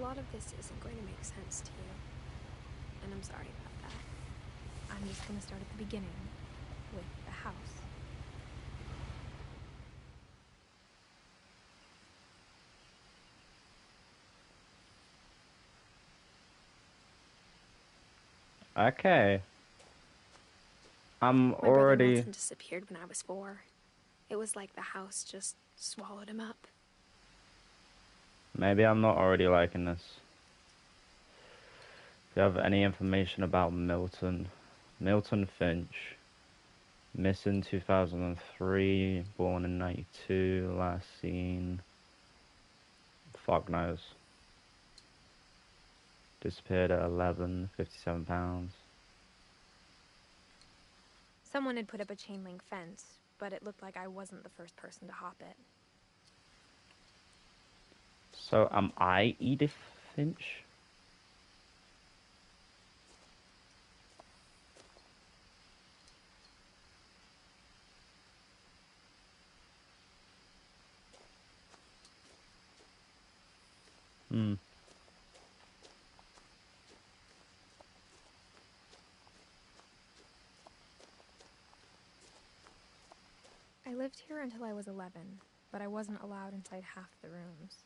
lot of this isn't going to make sense to you, and I'm sorry about that. I'm just going to start at the beginning, with the house. Okay. I'm My brother already... Milton disappeared when I was 4. It was like the house just swallowed him up. Maybe I'm not already liking this. Do you have any information about Milton? Milton Finch. Missing 2003, born in 92, last seen... Fuck knows. Disappeared at 11, 57 pounds. Someone had put up a chain-link fence, but it looked like I wasn't the first person to hop it. So, am I Edith Finch? Hmm. I lived here until I was 11, but I wasn't allowed inside half the rooms.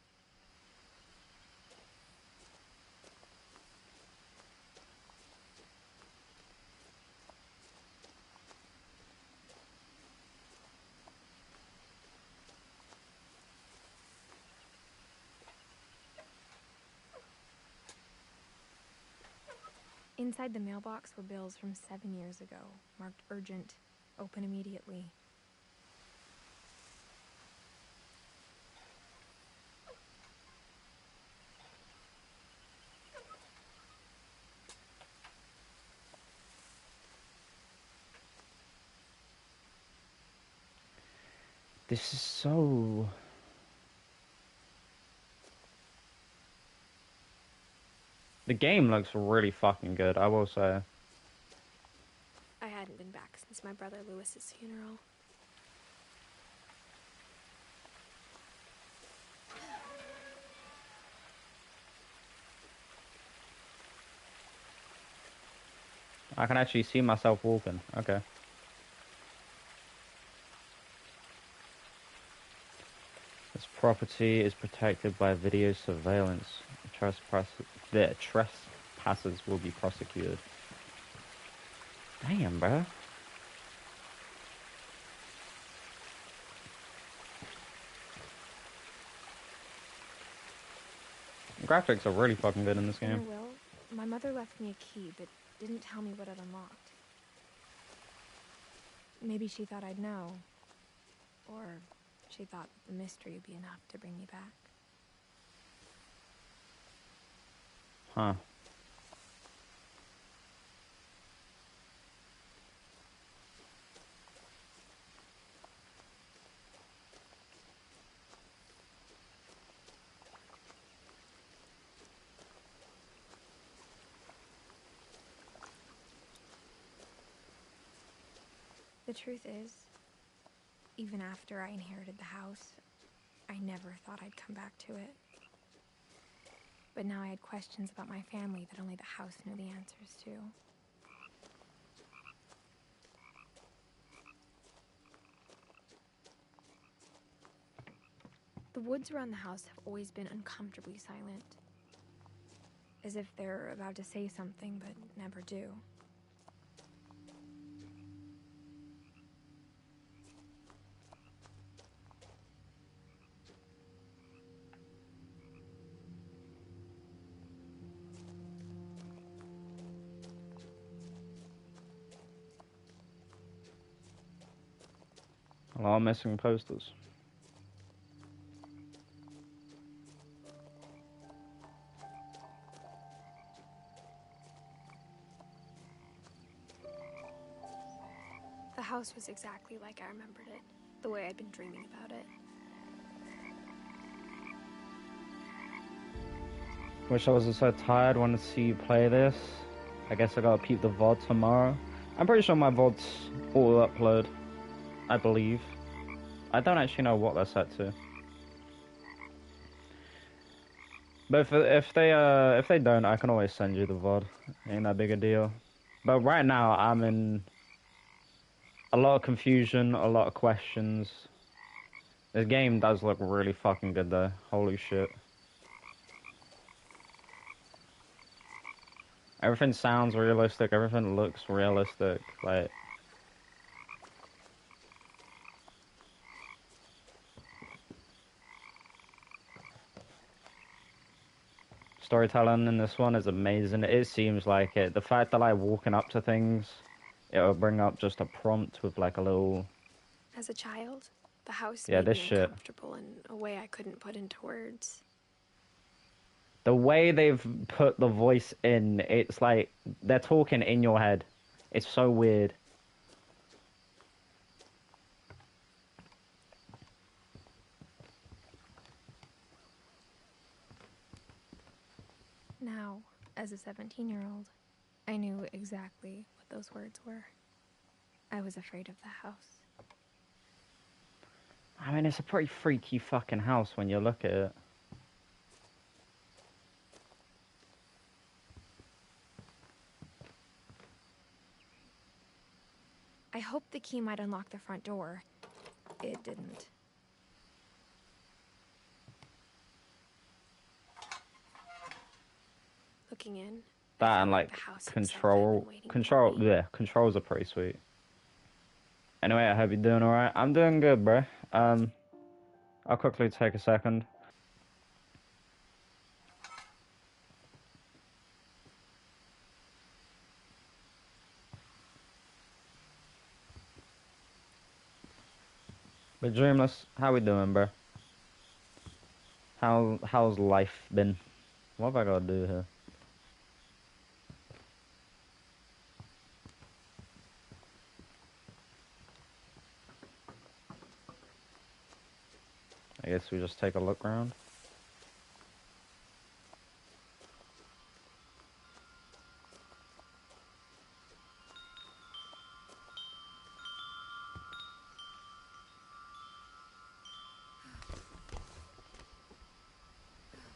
Inside the mailbox were bills from 7 years ago, marked urgent, open immediately. This is so... The game looks really fucking good, I will say. I hadn't been back since my brother Lewis's funeral. I can actually see myself walking. Okay. This property is protected by video surveillance. Trespassers will be prosecuted. Damn, bro. The graphics are really fucking good in this game. Will, my mother left me a key, but didn't tell me what it unlocked. Maybe she thought I'd know. Or she thought the mystery would be enough to bring me back. Huh. The truth is, even after I inherited the house, I never thought I'd come back to it. But now I had questions about my family that only the house knew the answers to. The woods around the house have always been uncomfortably silent. As if they're about to say something, but never do. A lot of missing posters. The house was exactly like I remembered it, the way I'd been dreaming about it. Wish I wasn't so tired, wanted to see you play this. I guess I gotta peep the VOD tomorrow. I'm pretty sure my VOD's auto-upload. I believe. I don't actually know what they're set to. But if they don't, I can always send you the VOD. Ain't that big a deal. But right now, I'm in a lot of confusion, a lot of questions. This game does look really fucking good though. Holy shit. Everything sounds realistic, everything looks realistic, like... Storytelling in this one is amazing. It seems like it. The fact that like walking up to things, it'll bring up just a prompt with like a little... As a child, the house Yeah, made this me shit. uncomfortable in a way I couldn't put into words. The way they've put the voice in, it's like they're talking in your head. It's so weird. Now, as a 17-year-old, I knew exactly what those words were. I was afraid of the house. I mean, it's a pretty freaky fucking house when you look at it. I hoped the key might unlock the front door. It didn't. Looking in, I That felt and like the house control, for me. yeah, controls are pretty sweet. Anyway, I hope you're doing alright. I'm doing good, bro. I'll quickly take a second. But Dreamless, how we doing, bro? How's life been? What have I got to do here? I guess we just take a look around.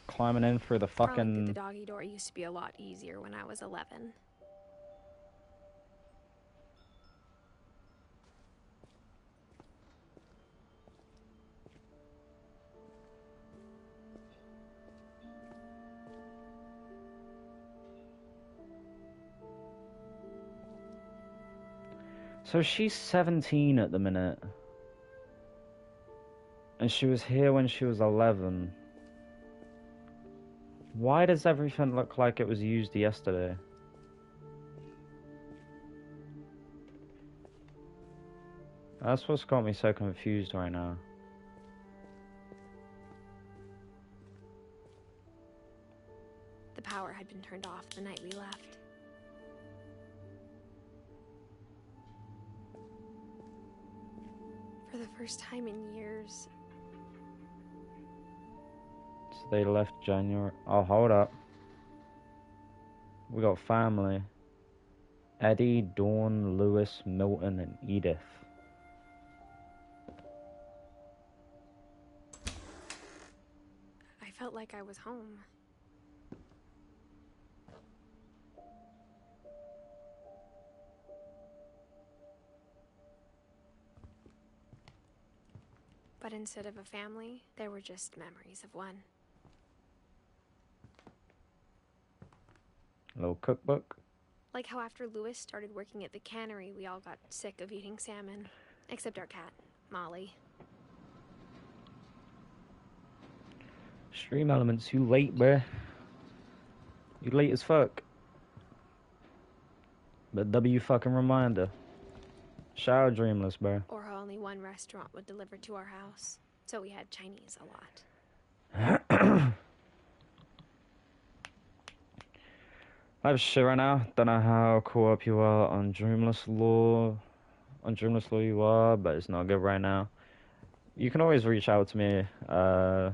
Climbing in through the Crawling through fucking... the doggy door used to be a lot easier when I was 11. So she's 17 at the minute. And she was here when she was 11. Why does everything look like it was used yesterday? That's what's got me so confused right now. The power had been turned off the night we left. For the first time in years. So they left January... Oh, hold up. We got family. Eddie, Dawn, Lewis, Milton, and Edith. I felt like I was home. But instead of a family, there were just memories of one. A little cookbook. Like how after Lewis started working at the cannery, we all got sick of eating salmon. Except our cat, Molly. Stream Elements, you late, bruh. You late as fuck. But W fucking reminder. Shout out Dreamless, bruh. Or how only one restaurant would deliver to our house. So we had Chinese a lot. I have shit right now. Don't know how caught up you are on Dreamless Law. On Dreamless Law you are, but it's not good right now. You can always reach out to me via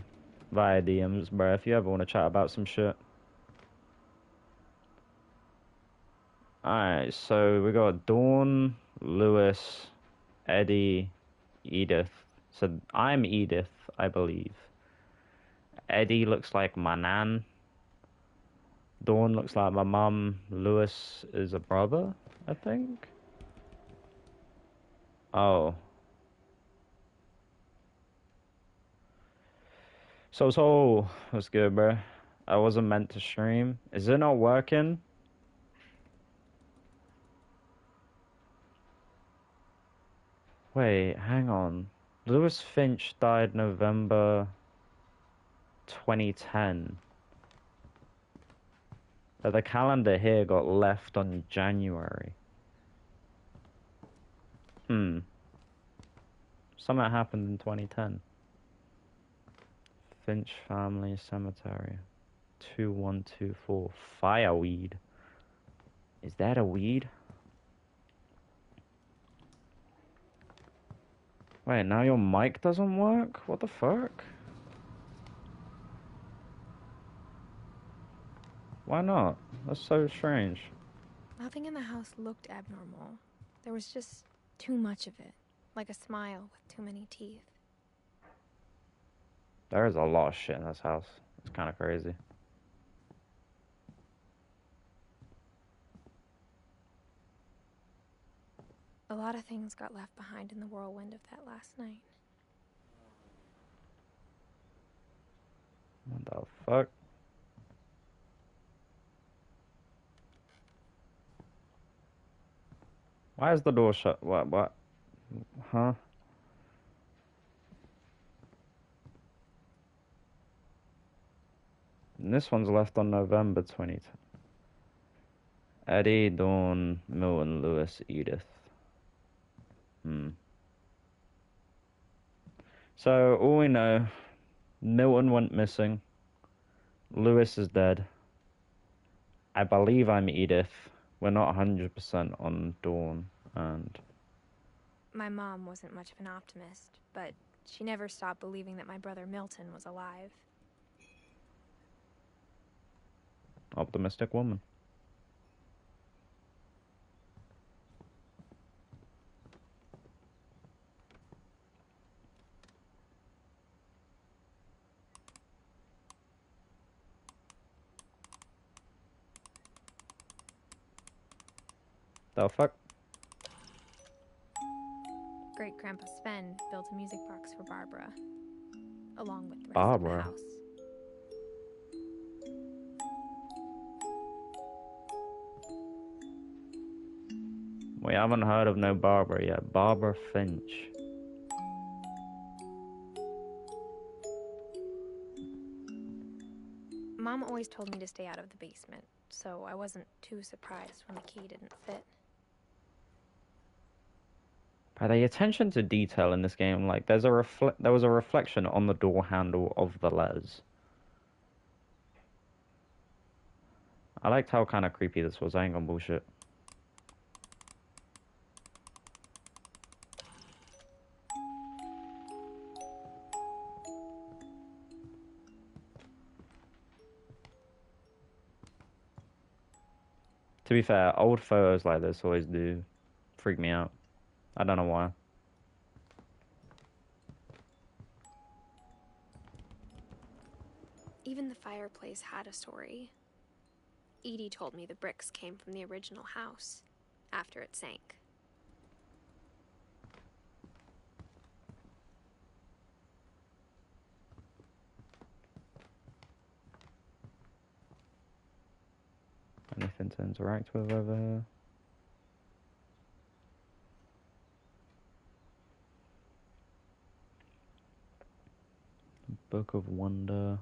DMs, bro, if you ever want to chat about some shit. Alright, so we got Dawn, Lewis, Eddie, Edith. So I'm Edith, I believe. Eddie looks like my nan. Dawn looks like my mum. Lewis is a brother, I think. Oh. So, what's good, bro? I wasn't meant to stream. Is it not working? Wait, hang on. Lewis Finch died November 2010. But the calendar here got left on January. Something happened in 2010. Finch Family Cemetery. 2124. Fireweed. Is that a weed? Wait, now your mic doesn't work? What the fuck? Why not? That's so strange. Nothing in the house looked abnormal. There was just too much of it, like a smile with too many teeth. There is a lot of shit in this house. It's kind of crazy. A lot of things got left behind in the whirlwind of that last night. What the fuck? Why is the door shut? What? Huh? And this one's left on November 20th. Eddie, Dawn, Milton, Lewis, Edith. So, all we know, Milton went missing. Lewis is dead. I believe I'm Edith. We're not 100% on Dawn, and... My mom wasn't much of an optimist, but she never stopped believing that my brother Milton was alive. Optimistic woman. The fuck? Great-Grandpa Sven built a music box for Barbara, along with the rest Barbara? of the house. We haven't heard of no Barbara yet. Barbara Finch. Mom always told me to stay out of the basement, so I wasn't too surprised when the key didn't fit. By the attention to detail in this game, like there was a reflection on the door handle of the Les. I liked how kind of creepy this was. I ain't gonna bullshit. To be fair, old photos like this always do freak me out. I don't know why. Even the fireplace had a story. Edie told me the bricks came from the original house, after it sank. Anything to interact with over here? Book of Wonder.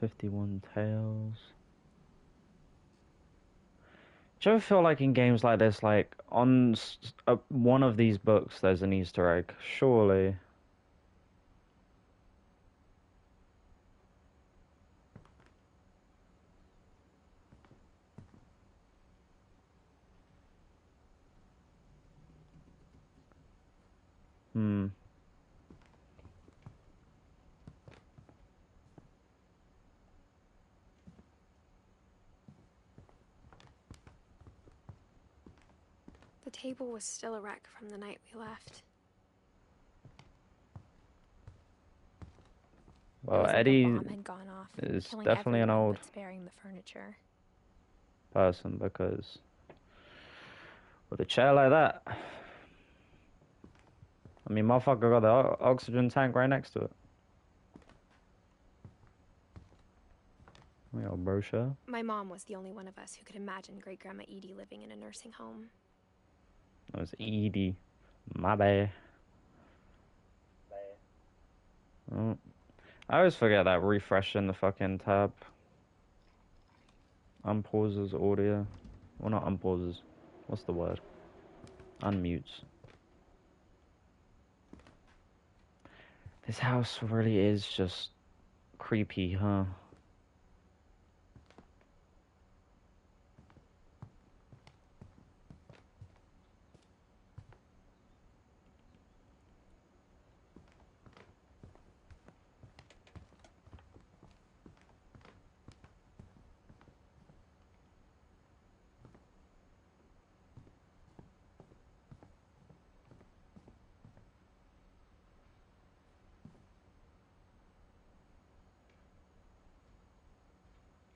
51 Tales. Do you ever feel like in games like this, like on one of these books there's an Easter egg? Surely. The table was still a wreck from the night we left. Well, It was like Eddie a bomb had gone off, is killing definitely an everyone old... but sparing the furniture. person because with a chair like that, I mean, motherfucker got the oxygen tank right next to it. We got a brochure. My mom was the only one of us who could imagine Great-Grandma Edie living in a nursing home. That was Edie. My bad. Oh. I always forget that refreshing the fucking tab. Unpauses audio. Well, not unpauses. What's the word? Unmutes. This house really is just creepy, huh?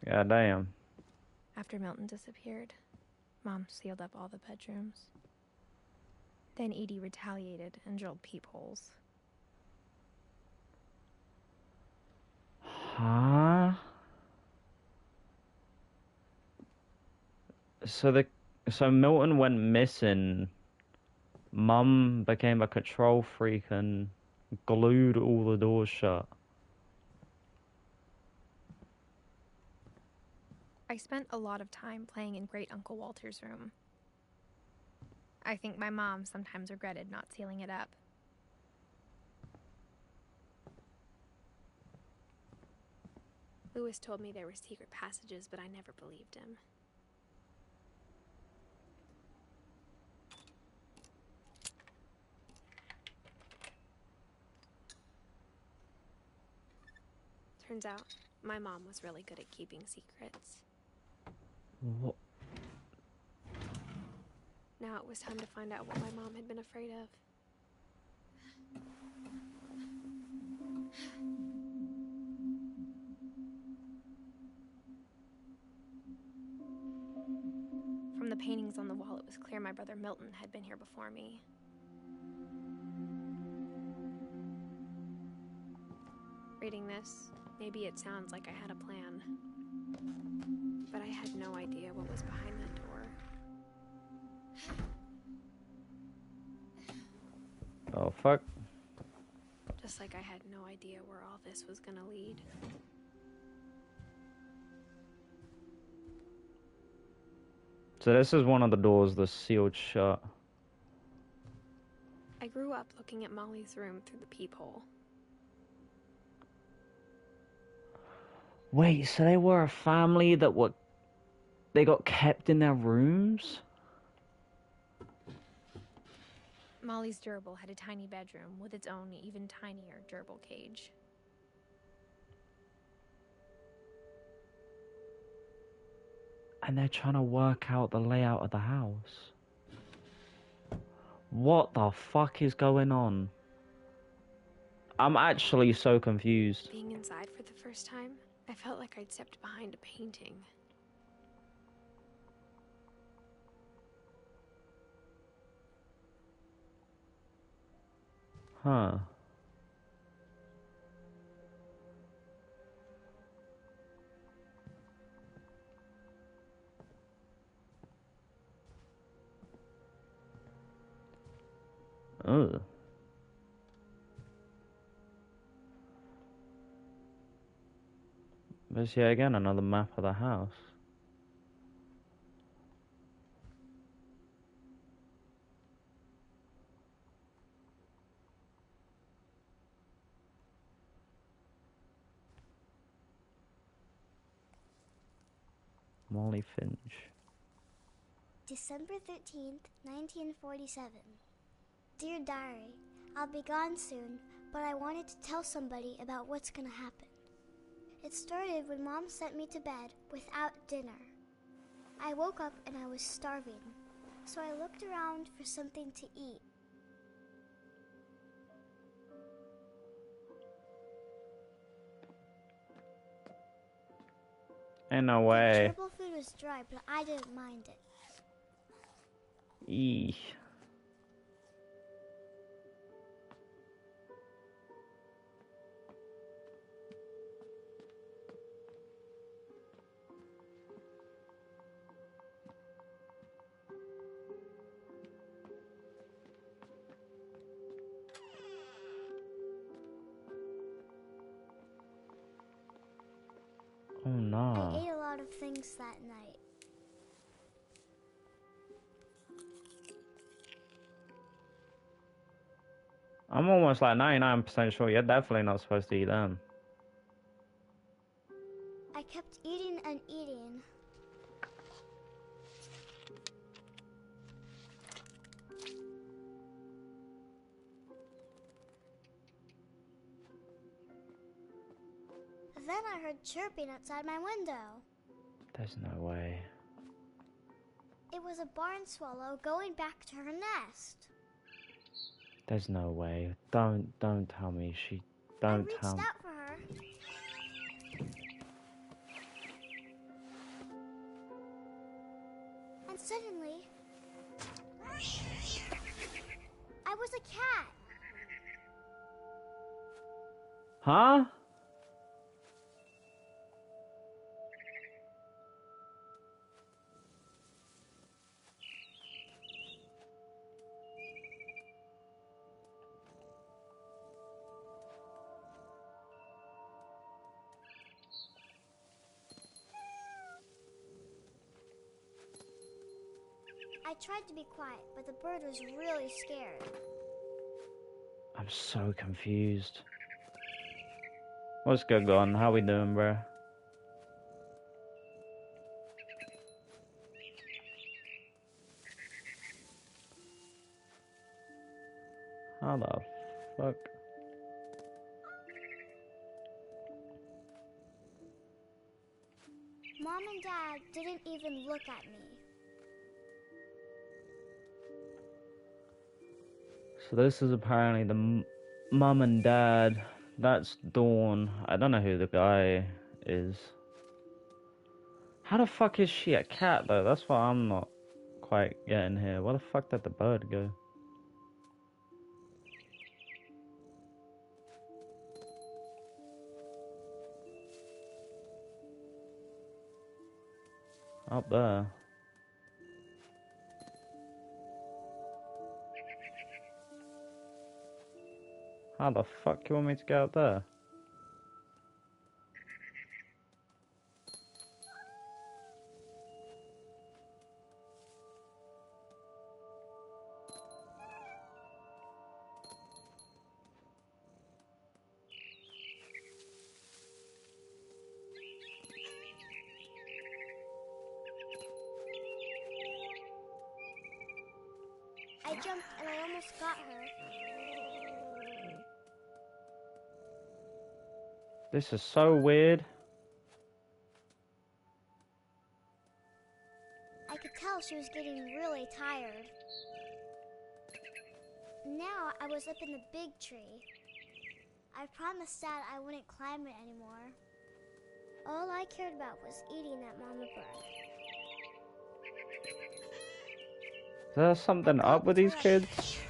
Yeah, damn. After Milton disappeared, Mom sealed up all the bedrooms. Then Edie retaliated and drilled peepholes. Huh? So Milton went missing. Mum became a control freak and glued all the doors shut. I spent a lot of time playing in Great Uncle Walter's room. I think my mom sometimes regretted not sealing it up. Lewis told me there were secret passages, but I never believed him. Turns out, my mom was really good at keeping secrets. What? Now it was time to find out what my mom had been afraid of. From the paintings on the wall, it was clear my brother Milton had been here before me. Reading this, maybe it sounds like I had a plan. But I had no idea what was behind that door. Oh, fuck. Just like I had no idea where all this was gonna lead. So this is one of the doors that's sealed shut. I grew up looking at Molly's room through the peephole. Wait, so they were a family that they got kept in their rooms? Molly's gerbil had a tiny bedroom with its own even tinier gerbil cage. And they're trying to work out the layout of the house. What the fuck is going on? I'm actually so confused. Being inside for the first time, I felt like I'd stepped behind a painting. Huh. Ugh. There's yet again another map of the house. Molly Finch. December 13th, 1947. Dear Diary, I'll be gone soon, but I wanted to tell somebody about what's gonna happen. It started when Mom sent me to bed without dinner. I woke up and I was starving, so I looked around for something to eat. Ain't no The way. gerbil food was was dry, but I didn't mind it. Eesh. Oh no. I ate a lot of things that night. I'm almost like 99% sure you're definitely not supposed to eat them. I kept eating and eating. Then I heard chirping outside my window. There's no way. It was a barn swallow going back to her nest. There's no way. Don't tell me she. I Don't reached tell me. out for her. And suddenly, I was a cat. Huh? I tried to be quiet, but the bird was really scared. I'm so confused. What's good, on? How we doing, bro? How the fuck? Mom and Dad didn't even look at me. So this is apparently the mum and dad. That's Dawn. I don't know who the guy is. How the fuck is she a cat though? That's what I'm not quite getting here. Where the fuck did the bird go? Up there. How the fuck you want me to get up there? I jumped and I almost got her. This is so weird. I could tell she was getting really tired. Now I was up in the big tree. I promised Dad I wouldn't climb it anymore. All I cared about was eating that mama bird. Is there something up with these kids?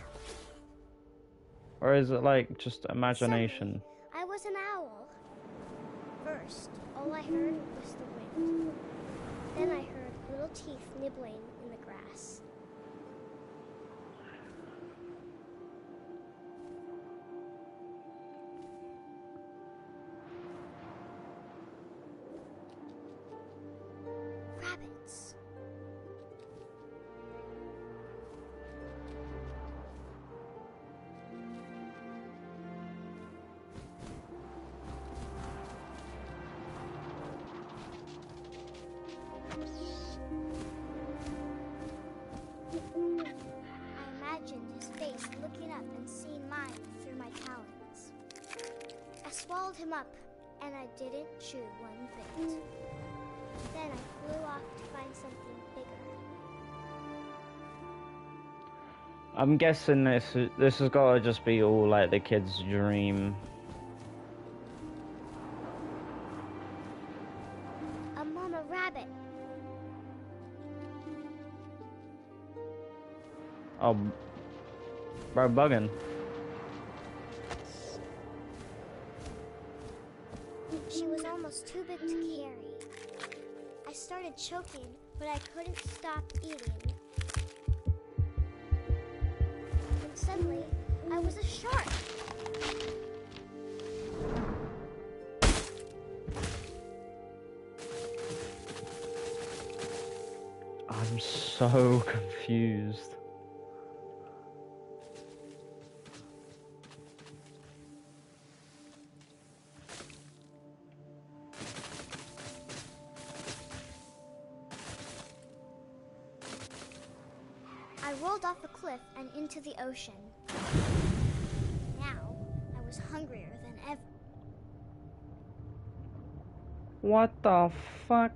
Or is it like just imagination? Suddenly, I was an owl. First, all I heard was the wind. Then I heard little teeth nibbling in the grass. Rabbits. I imagined his face looking up and seeing mine through my talons. I swallowed him up, and I didn't chew one bit. Then I flew off to find something bigger. I'm guessing this has got to just be all like the kid's dream. A mama rabbit. Oh, bro, bugging. She was almost too big to carry. I started choking, but I couldn't stop eating. And suddenly, I was a shark. I'm so confused. I rolled off a cliff and into the ocean. Now, I was hungrier than ever. What the fuck?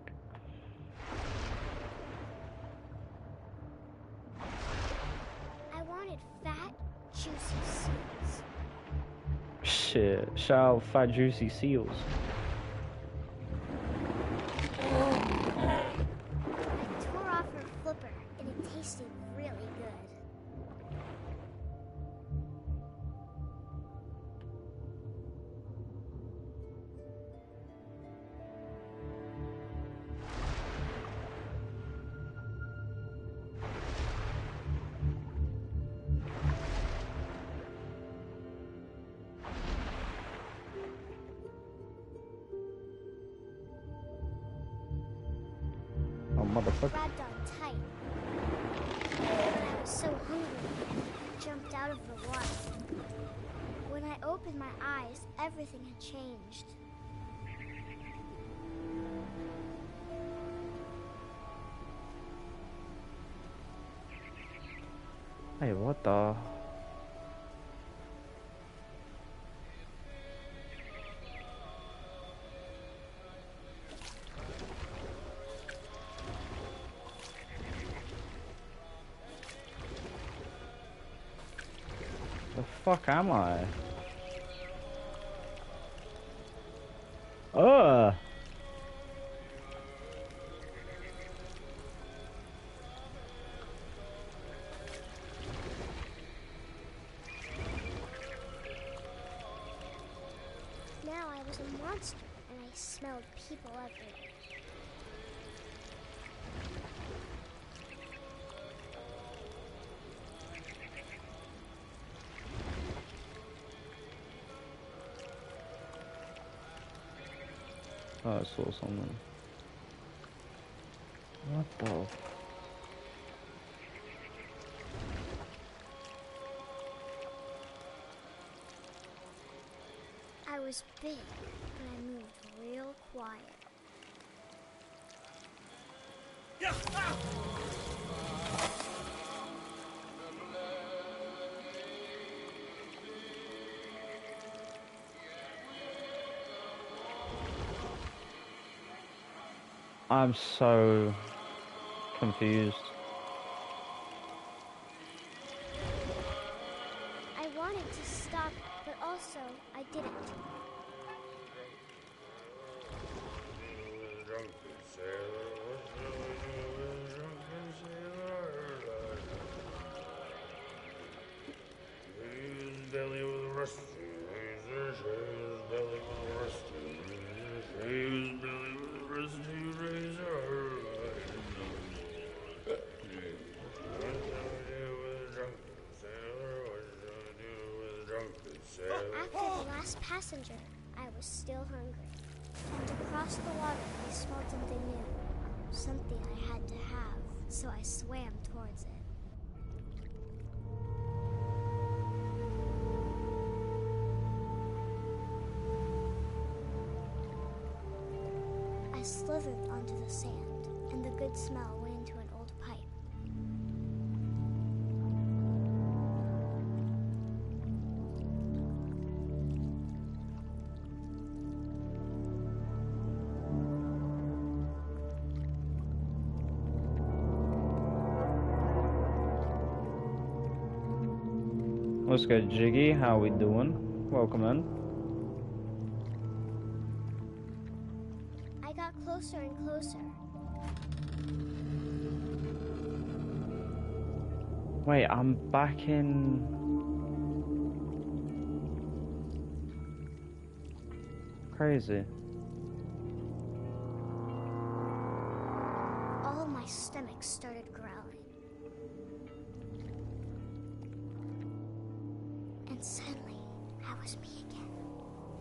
I wanted fat, juicy seals. Shit, shout out Fat Juicy Seals. I tore off her flipper, and it tasted really good. Oh, motherfucker. Grabbed on tight. But I was so hungry, I jumped out of the water. When I opened my eyes, everything had changed. Hey, what the? The fuck am I? Ugh! Now I was a monster, and I smelled people everywhere. Oh, I saw something. What the? I was big, but I moved real quiet. I'm so confused. I wanted to stop, but also I didn't. After the last passenger, I was still hungry. And across the water, I smelled something new. Something I had to have, so I swam towards it. I slithered onto the sand, and the good smell went into an old pipe. What's good, Jiggy? How we doing? Welcome in. I got closer and closer. Wait, I'm back in... Crazy. All of my stomach started growling. And suddenly, I was me again.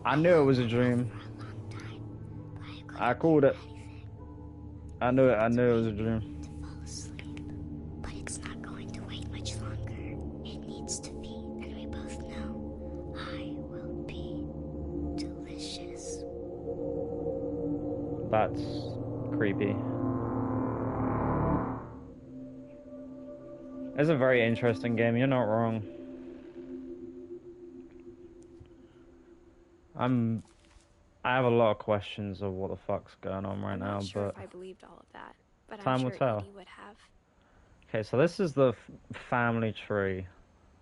I knew it was a dream. For a long time, but I called it. anything I knew it was a dream. to fall asleep. But it's not going to wait much longer. It needs to be, and we both know I will be delicious. That's creepy. It's a very interesting game, you're not wrong. I have a lot of questions of what the fuck's going on right I'm now, not sure but if I believed all of that, but time I'm will sure tell. Edie would have. Okay, so this is the family tree.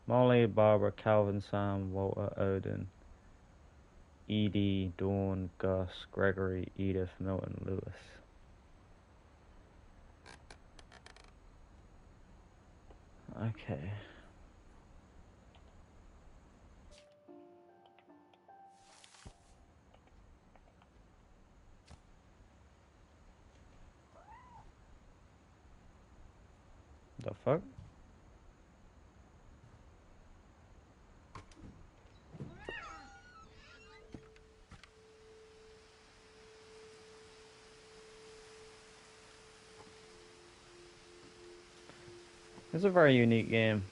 Molly, Barbara, Calvin, Sam, Walter, Odin, Edie, Dawn, Gus, Gregory, Edith, Milton, Lewis. Okay. The fuck? It's a very unique game.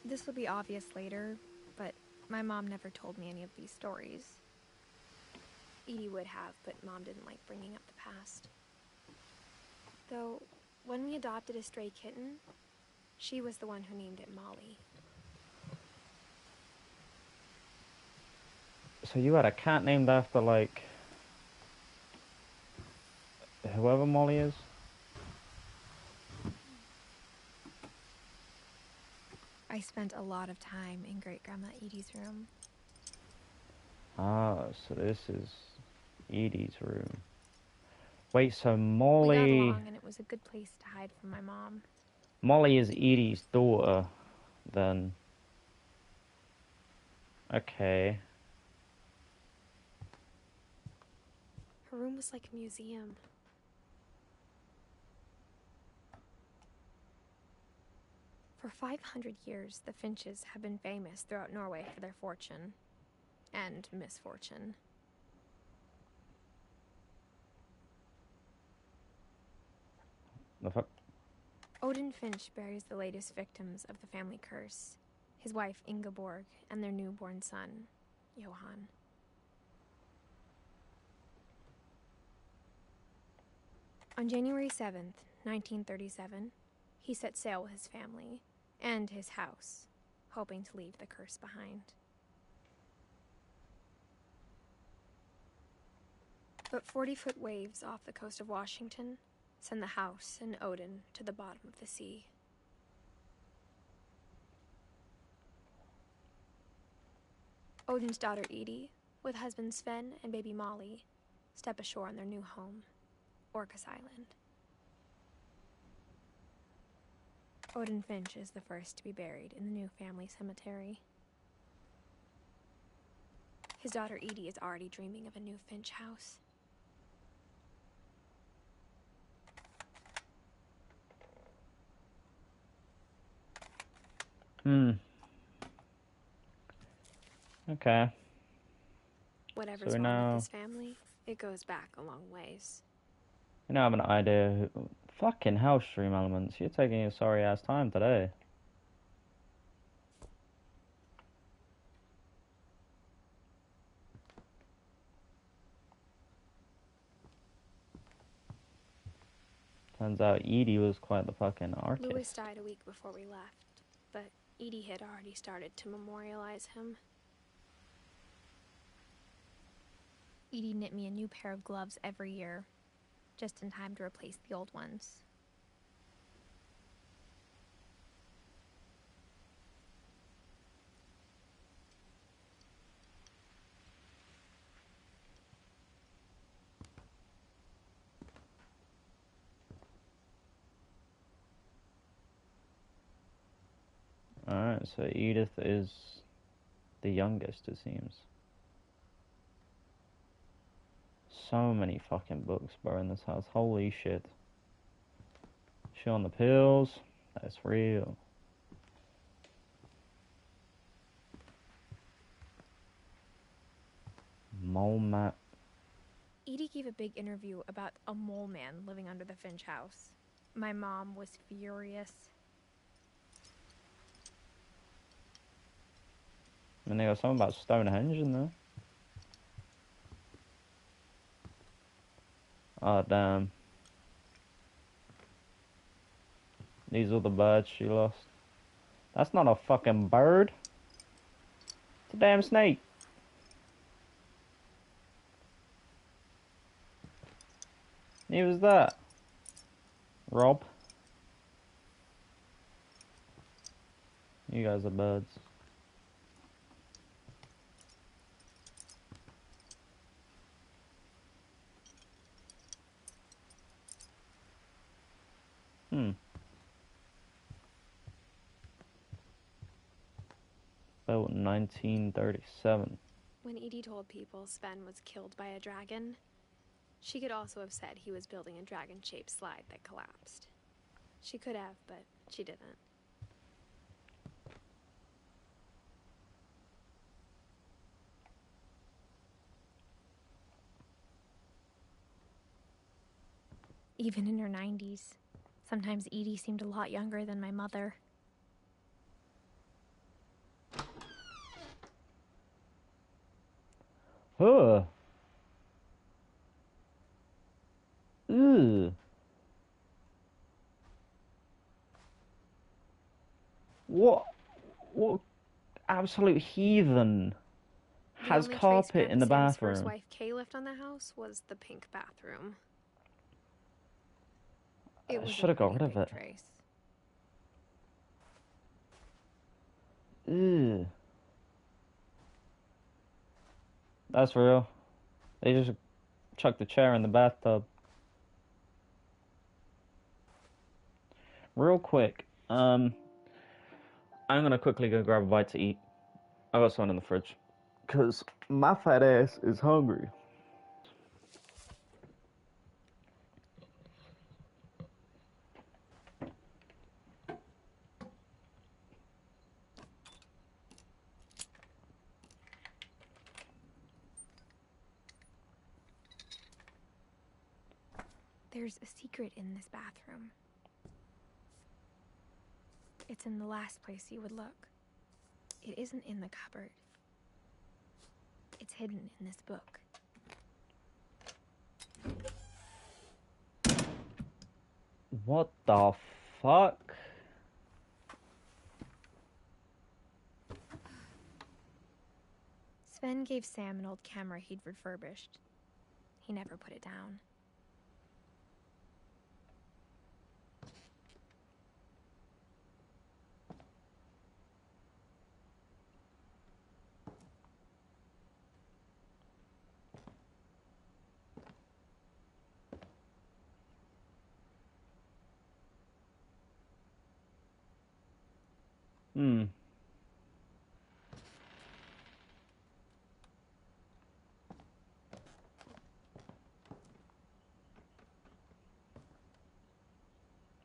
This will be obvious later, but my mom never told me any of these stories. Edie would have, but Mom didn't like bringing up the past. Though, when we adopted a stray kitten, she was the one who named it Molly. So you had a cat named after, like, whoever Molly is? I spent a lot of time in Great-Grandma Edie's room. Ah, so this is Edie's room. Wait, so We got Molly... along, and it was a good place to hide from my mom. Molly is Edie's daughter, then. Okay. Her room was like a museum. For 500 years, the Finches have been famous throughout Norway for their fortune and misfortune. The fuck? Odin Finch buries the latest victims of the family curse, his wife Ingeborg and their newborn son, Johan. On January 7th, 1937, he set sail with his family and his house, hoping to leave the curse behind. But 40-foot waves off the coast of Washington send the house and Odin to the bottom of the sea. Odin's daughter Edie, with husband Sven and baby Molly, step ashore on their new home, Orcas Island. Odin Finch is the first to be buried in the new family cemetery. His daughter Edie is already dreaming of a new Finch house. Okay. Whatever's So wrong now... with this family, it goes back a long ways. You now have an idea who... Fucking hell, Stream Elements. You're taking your sorry ass time today. Turns out Edie was quite the fucking artist. Lewis died a week before we left, but Edie had already started to memorialize him. Edie knit me a new pair of gloves every year, just in time to replace the old ones. So Edith is the youngest, it seems. So many fucking books, bro, in this house. Holy shit. She on the pills? That's real. Mole map. Edie gave a big interview about a mole man living under the Finch house. My mom was furious. And they got something about Stonehenge in there. Oh, damn. These are the birds she lost. That's not a fucking bird. It's a damn snake. He was that. Rob. You guys are birds. Built in 1937. When Edie told people Sven was killed by a dragon, she could also have said he was building a dragon-shaped slide that collapsed. She could have, but she didn't. Even in her 90s, sometimes Edie seemed a lot younger than my mother. Huh. Ugh. What absolute heathen has carpet in the bathroom? Sam's first wife Kay left on the house was the pink bathroom. It was should have got rid of it. Trace. Ugh. That's real. They just chucked the chair in the bathtub. Real quick, I'm gonna quickly go grab a bite to eat. I got something in the fridge. Cause my fat ass is hungry. There's a secret in this bathroom. It's in the last place you would look. It isn't in the cupboard. It's hidden in this book. What the fuck? Sven gave Sam an old camera he'd refurbished. He never put it down.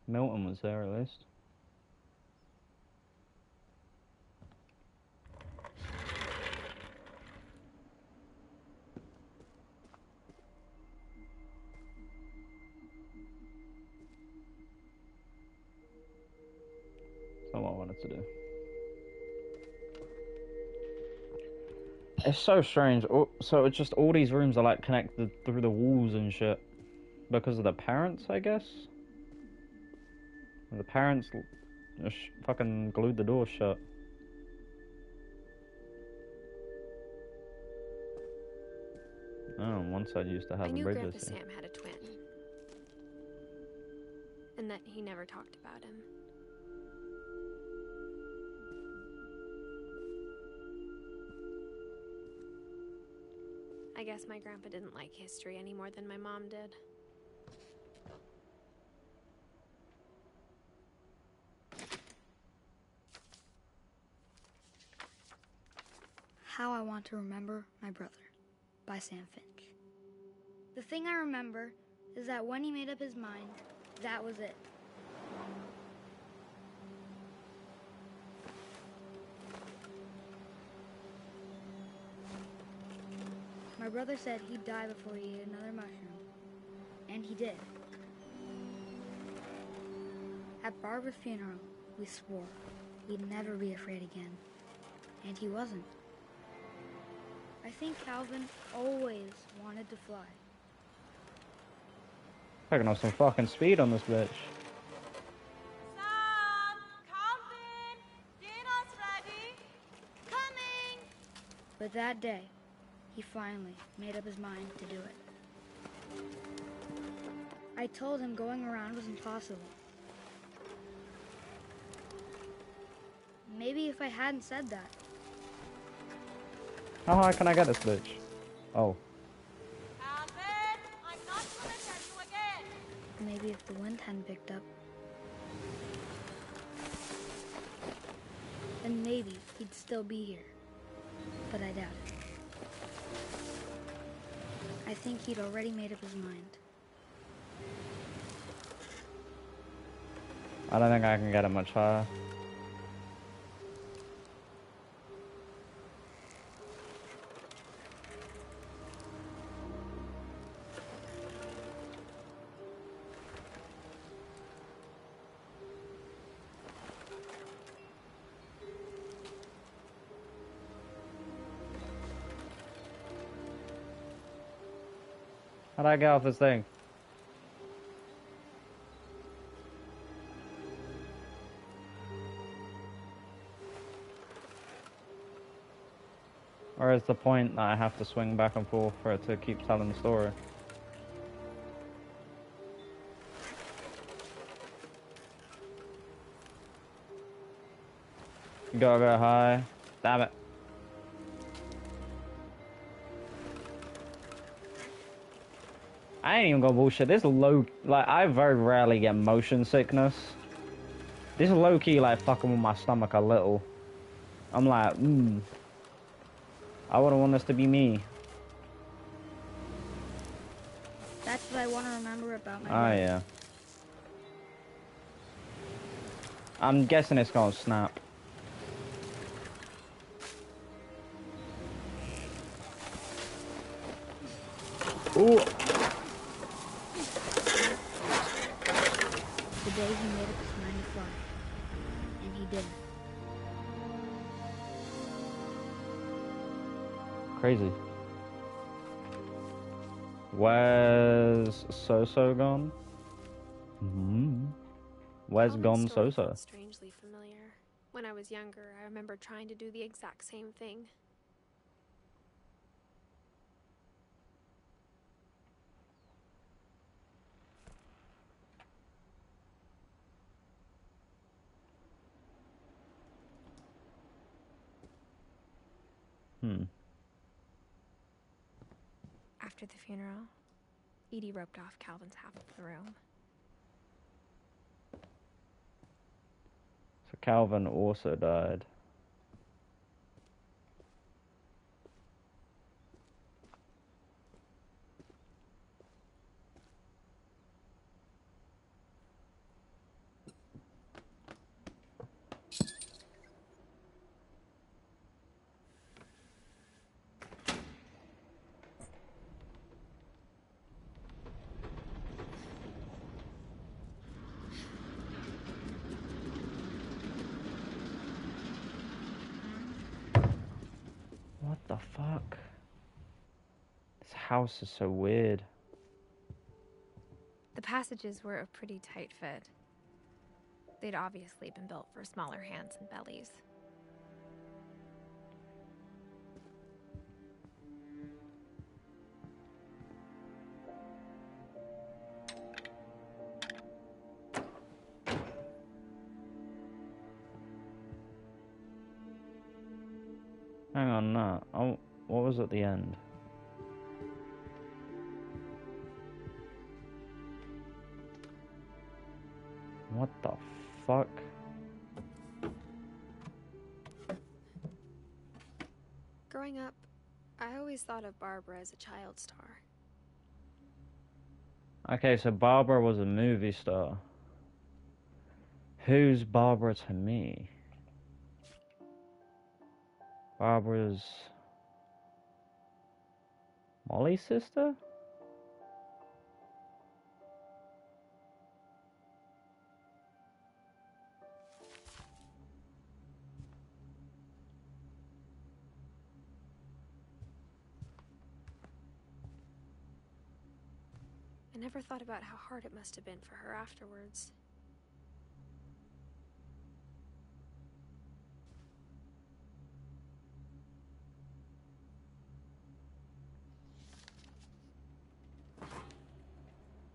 Milton was there at least. That's not what I wanted to do. It's so strange. So it's just all these rooms are like connected through the walls and shit. Because of the parents, I guess? The parents just fucking glued the door shut. Oh, one side used to have a bridge. I knew Grandpa Sam had a twin. And that he never talked about him. I guess my grandpa didn't like history any more than my mom did. How I Want to Remember My Brother by Sam Finch. The thing I remember is that when he made up his mind, that was it. My brother said he'd die before he ate another mushroom, and he did. At Barbara's funeral, we swore we'd never be afraid again, and he wasn't. I think Calvin always wanted to fly. Picking up some fucking speed on this bitch. Sam! Calvin! Dinner's ready! Coming! But that day, he finally made up his mind to do it. I told him going around was impossible. Maybe if I hadn't said that. How high can I get this bitch? Oh. Calvin! I'm not gonna tell you again! Maybe if the wind hadn't picked up. Then maybe he'd still be here. But I doubt it. I think he'd already made up his mind. I don't think I can get it much higher. How'd I get off this thing? Or is the point that I have to swing back and forth for it to keep telling the story? Go high. Damn it. I ain't even gonna bullshit. This low, like, I very rarely get motion sickness. This is low key, like, fucking with my stomach a little. I'm like, I wouldn't want this to be me. That's what I want to remember about my Oh, brother. yeah. I'm guessing it's gonna snap. Ooh. The day he made up his mind to fly. And he didn't. Crazy. Where's So-So gone? Where's Calvin's gone story So-So? felt strangely familiar. When I was younger, I remember trying to do the exact same thing. After the funeral, Edie roped off Calvin's half of the room. So Calvin also died. What the fuck? This house is so weird. The passages were a pretty tight fit. They'd obviously been built for smaller hands and bellies. Hang on, no. Oh, what was at the end? What the fuck? Growing Growing up, I always thought of Barbara as a child star. Okay, so Barbara was a movie star. Who's Barbara to me? Barbara's Molly's sister? I never thought about how hard it must have been for her afterwards.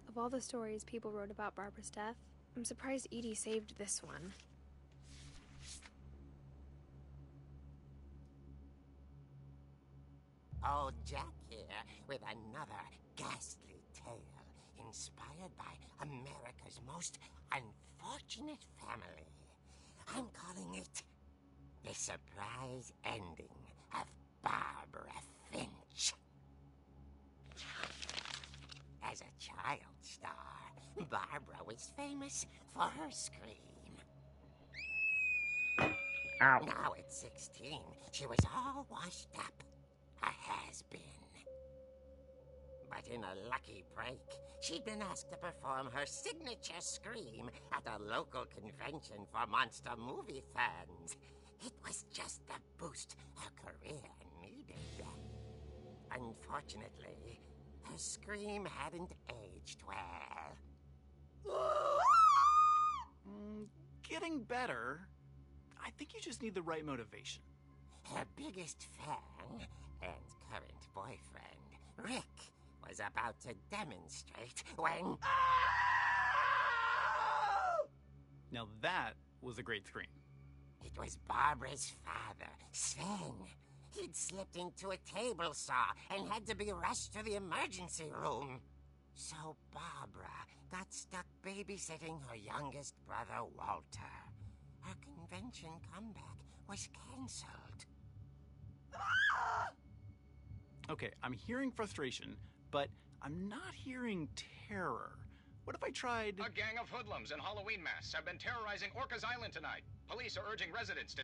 Of all the stories people wrote about Barbara's death, I'm surprised Edie saved this one. Old Jack here with another ghastly tale inspired by America's most unfortunate family. I'm calling it The Surprise Ending of Barbara Finch. As a child star, Barbara was famous for her scream. Ow. Now at 16, she was all washed up. A has-been. But in a lucky break, she'd been asked to perform her signature scream at a local convention for monster movie fans. It was just the boost her career needed. Unfortunately, her scream hadn't aged well. Getting better. I think you just need the right motivation. Her biggest fan and current boyfriend, Rick, was about to demonstrate when... Now that was a great scream. It was Barbara's father, Sven. He'd slipped into a table saw and had to be rushed to the emergency room. So Barbara got stuck babysitting her youngest brother, Walter. Her convention comeback was cancelled. Okay, I'm hearing frustration, but I'm not hearing terror. What if I tried... A gang of hoodlums in Halloween masks have been terrorizing Orcas Island tonight. Police are urging residents to...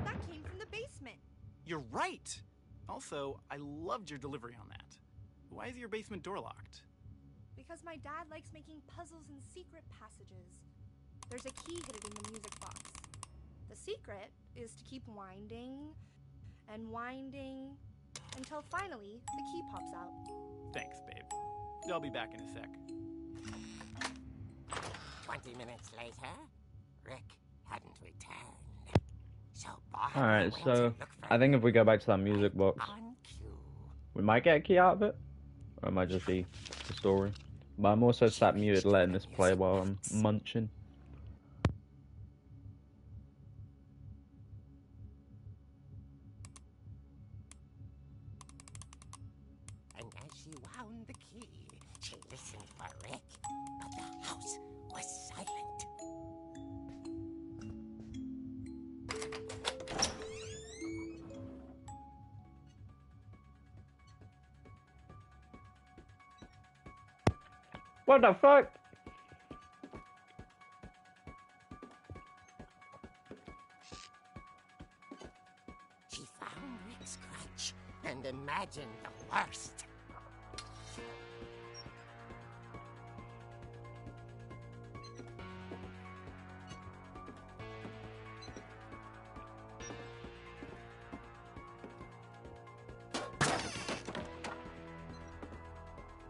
That came from the basement. You're right! Also, I loved your delivery on that. Why is your basement door locked? Because my dad likes making puzzles and secret passages. There's a key hidden in the music box. The secret is to keep winding and winding until finally the key pops out. Thanks, babe. I'll be back in a sec. 20 minutes later, Rick hadn't returned. So Barbara Alright, went so to look for I think if we go back to that Rick music box, on cue. we might get a key out of it. Or it might just be the story. But I'm also sat muted letting this play while I'm munching. And as she wound the key, she listened for Rick, but the house was silent. What the fuck? She found Rick's crutch and imagined the worst.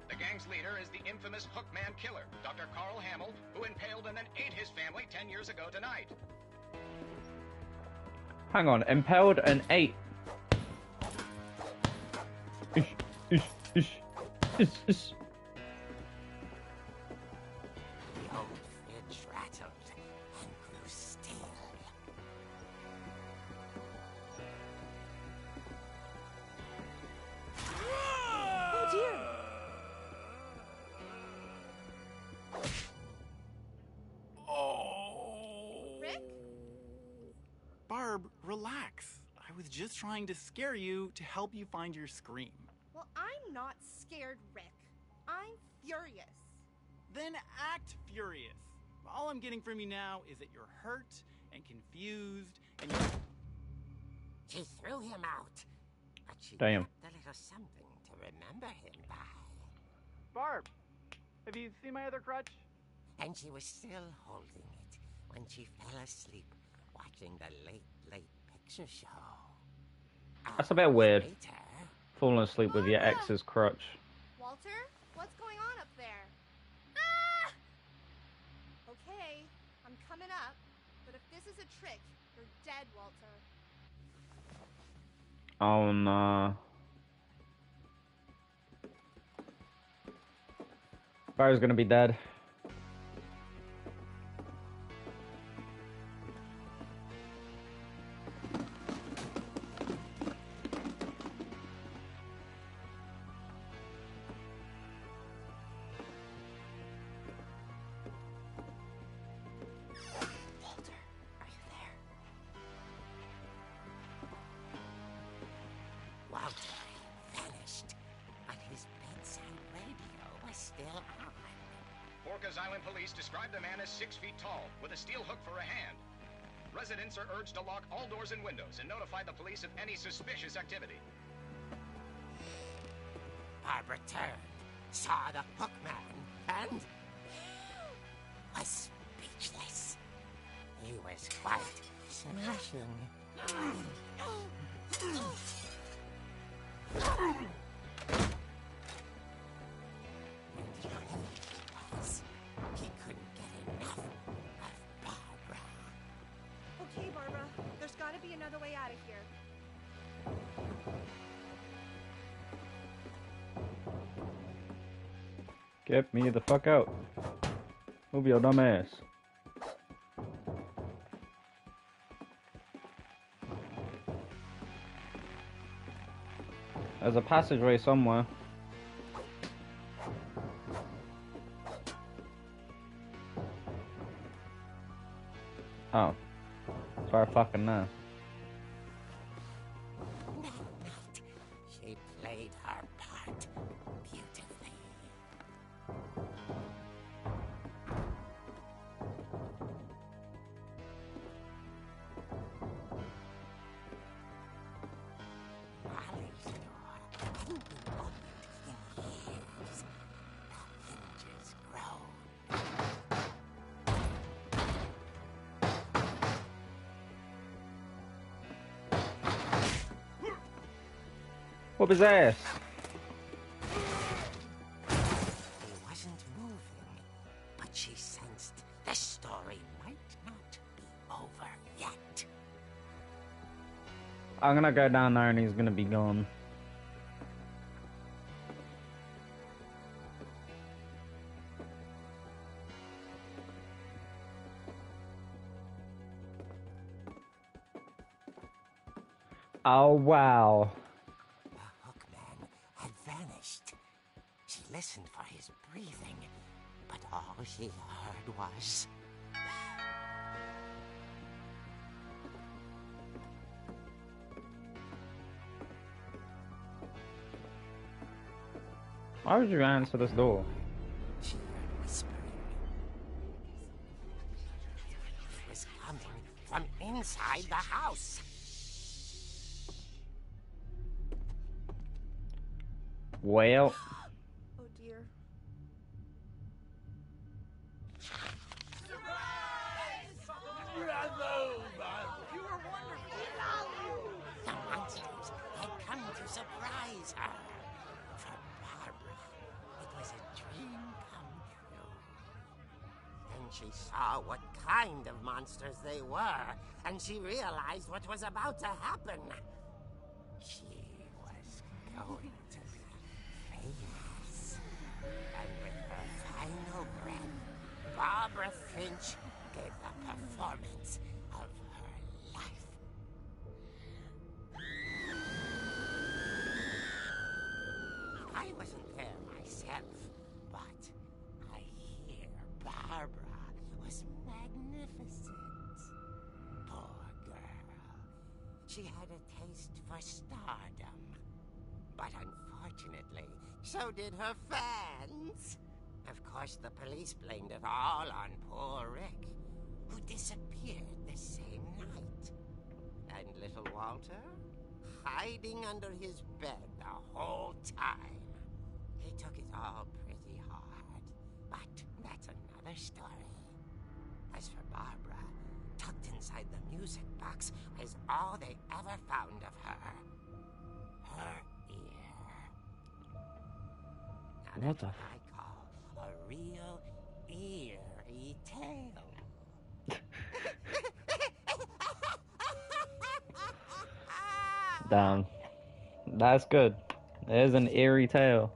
The gang's leader is the infamous Hookman killer, Dr. Carl Hamill, who impaled and then ate his family 10 years ago tonight. Hang on, impaled and ate. Ish, ish, ish, ish, ish. The old fridge rattled and grew still. Oh dear! Oh! Rick? Barb, relax. I was just trying to scare you to help you find your scream. Well, I'm not scared, Rick. I'm furious. Then act furious. All I'm getting from you now is that you're hurt and confused and you're... She threw him out, but she Damn. kept a little something to remember him by. Barb, have you seen my other crutch? And she was still holding it when she fell asleep watching the Late Picture Show. That's a bit weird. Later, Falling asleep with your ex's crutch. Walter, what's going on up there? Ah! Okay, I'm coming up, but if this is a trick, you're dead, Walter. Oh no. Barry's gonna be dead. Walter, are you there? Walter vanished, but his bedside radio was still on. Orcas Island police describe the man as 6 feet tall, with a steel hook for a hand. Residents are urged to lock all doors and windows and notify the police of any suspicious activity. Barbara turned, saw the hook man, and was speechless. He was quite smashing. He couldn't get enough of Barbara. Okay, Barbara, there's gotta be another way out of here. Get me the fuck out. Move your dumb ass. There's a passageway somewhere. Oh. So I fucking know. That night, she played her part beautifully. Molly's door hadn't been opened in years. The hinges groaned. Whoop his ass. He wasn't moving, but she sensed the story might not be over yet. I'm gonna go down there and he's gonna be gone. Oh wow. The hookman had vanished. She listened for his breathing, but all she heard was... Why would you answer this door? She heard whispering. It was coming from inside the house. Well, Oh dear. The monsters had come to surprise her. For Barbara, it was a dream come true. Then she saw what kind of monsters they were, and she realized what was about to happen. She was going to be famous. And with her final breath, Barbara Finch gave the performance of her life. I wasn't there myself, but I hear Barbara was magnificent. Poor girl. She had a taste for stardom. But unfortunately, so did her fans. Of course, the police blamed it all on poor Rick, who disappeared the same night. And little Walter? Hiding under his bed the whole time. He took it all pretty hard. But that's another story. As for Barbara, tucked inside the music box was all they ever found of her. Her ear. Now What that's the what I call a real eerie tale. Damn. That's good. There's an eerie tale.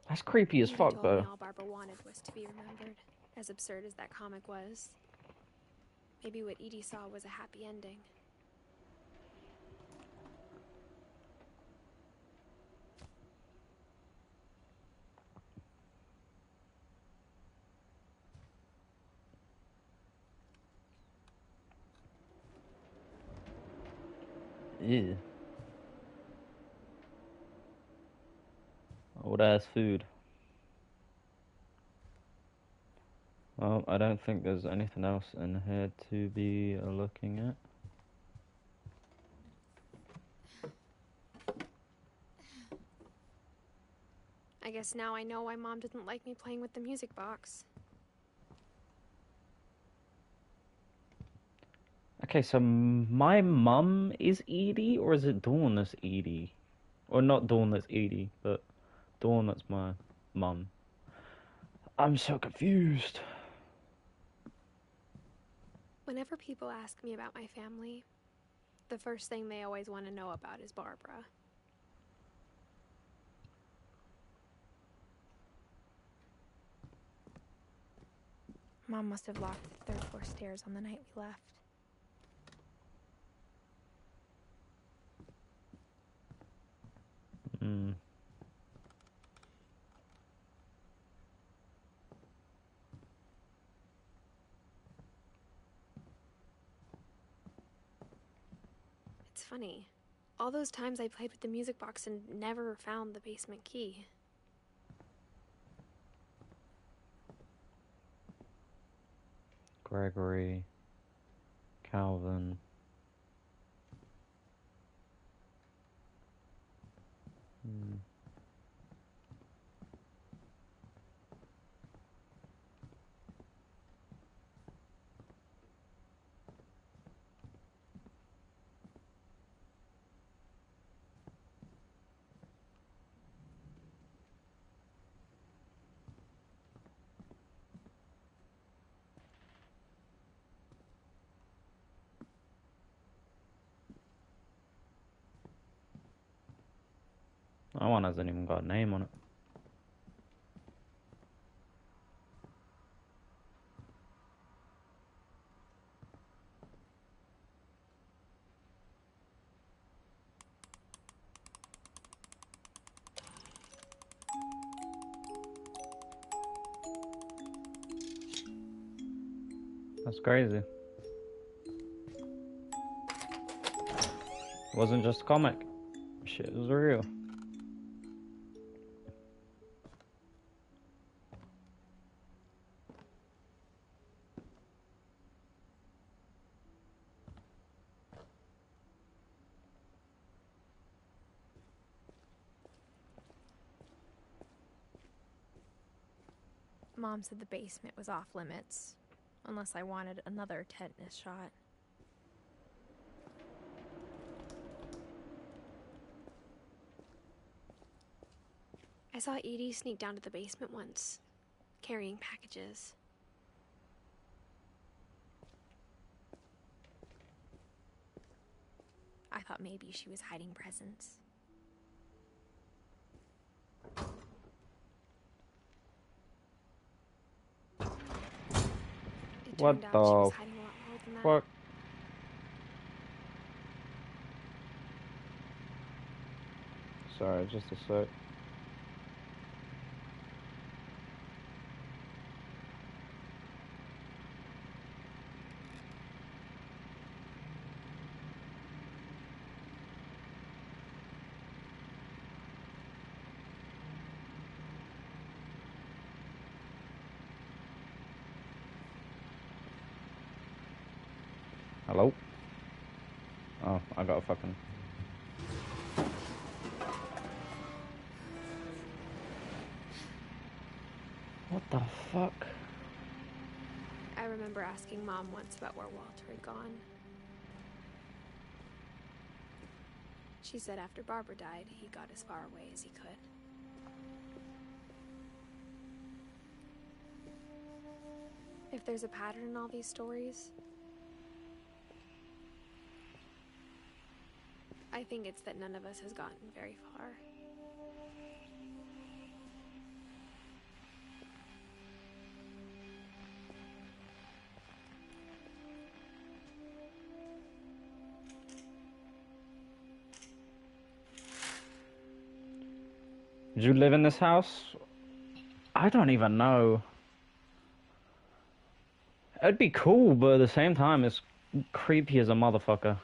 That's creepy as Edie fuck, told though. me all Barbara wanted was to be remembered, as absurd as that comic was. Maybe what Edie saw was a happy ending. Ew. Old ass food. Well, I don't think there's anything else in here to be looking at. I guess now I know why Mom didn't like me playing with the music box. Okay, so my mum is Edie, or is it Dawn that's Edie? Or not Dawn that's Edie, but Dawn that's my mum. I'm so confused. Whenever people ask me about my family, the first thing they always want to know about is Barbara. Mom must have locked the third floor stairs on the night we left. Hmm. It's funny. All those times I played with the music box and never found the basement key. Gregory, Calvin. Hmm. That one hasn't even got a name on it. That's crazy. It wasn't just a comic. Shit was real. Mom said the basement was off limits, unless I wanted another tetanus shot. I saw Edie sneak down to the basement once, carrying packages. I thought maybe she was hiding presents. It What turned out she the was hiding a lot more than that. fuck? Sorry, just a sec. Hello? Oh, I got a fucking... What the fuck? I remember asking Mom once about where Walter had gone. She said after Barbara died, he got as far away as he could. If there's a pattern in all these stories, I think it's that none of us has gotten very far. Did you live in this house? I don't even know. It'd be cool, but at the same time, it's creepy as a motherfucker.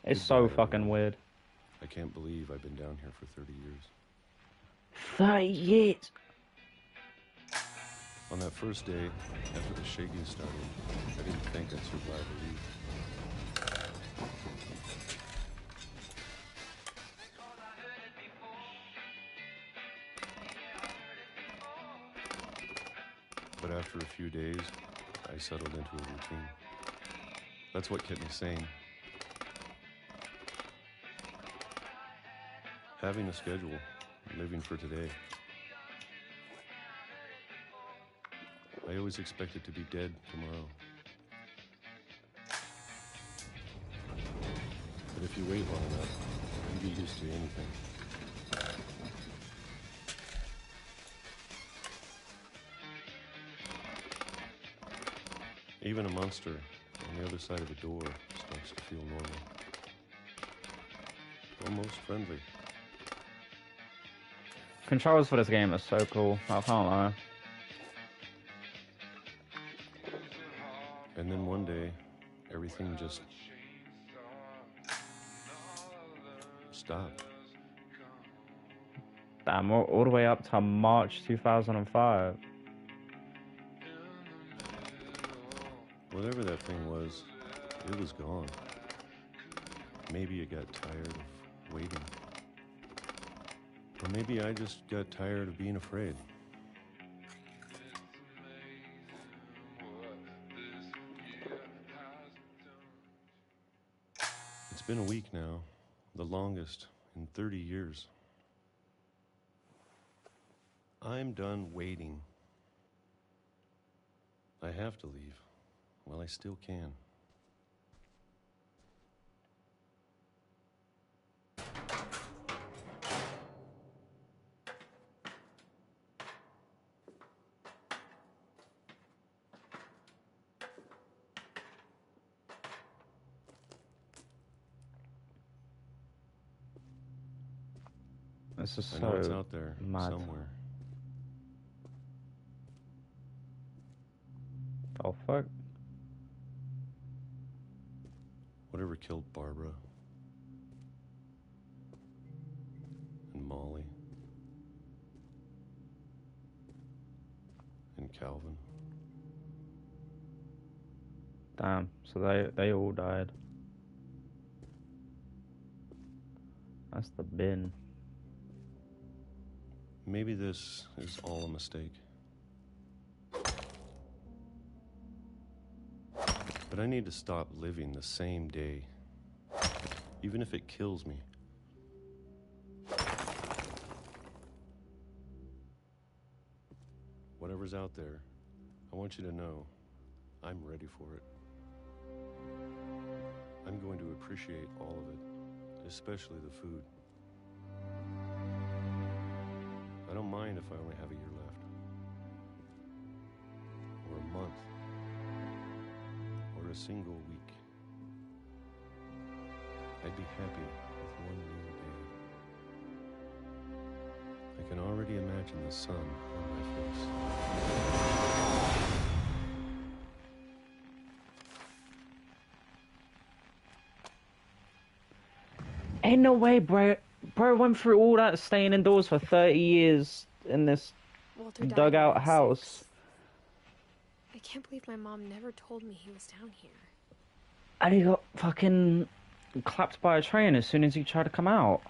It's so fucking weird. I can't believe I've been down here for 30 years. 30 years? On that first day, after the shaking started, I didn't think I'd survive a week. But after a few days, I settled into a routine. That's what kept me sane. Having a schedule, living for today. I always expected to be dead tomorrow. But if you wait long enough, you get used to anything. Even a monster on the other side of a door starts to feel normal. Almost friendly. Controls for this game are so cool, I can't lie. And then one day, everything just stopped. Damn, we're all the way up to March 2005. Whatever that thing was, it was gone. Maybe it got tired of waiting. Or maybe I just got tired of being afraid. It's been a week now, the longest in 30 years. I'm done waiting. I have to leave. Well, I still can. This is I know it's so out there mad. somewhere. Oh fuck. Whatever killed Barbara and Molly and Calvin. Damn, so they all died. That's the bin. Maybe this is all a mistake. But I need to stop living the same day, even if it kills me. Whatever's out there, I want you to know I'm ready for it. I'm going to appreciate all of it, especially the food. I don't mind if I only have a year left, or a month, or a single week. I'd be happy with one new day. I can already imagine the sun on my face. Ain't no way, bro. Bro went through all that staying indoors for 30 years in this Walter died when I dugout was house. 6. I can't believe my mom never told me he was down here. And he got fucking clapped by a train as soon as he tried to come out.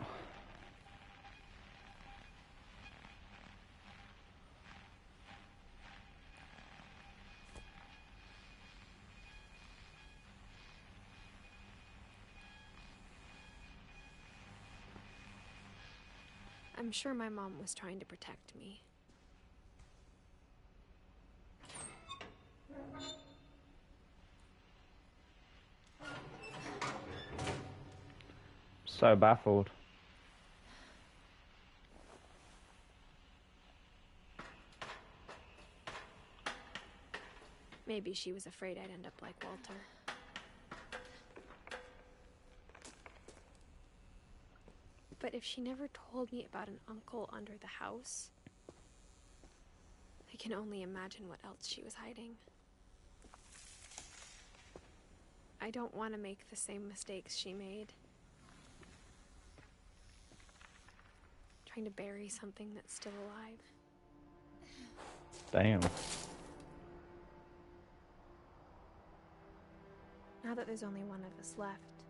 I'm sure my mom was trying to protect me. So baffled. Maybe she was afraid I'd end up like Walter. But if she never told me about an uncle under the house, I can only imagine what else she was hiding. I don't want to make the same mistakes she made. Trying to bury something that's still alive. Damn. Now that there's only one of us left,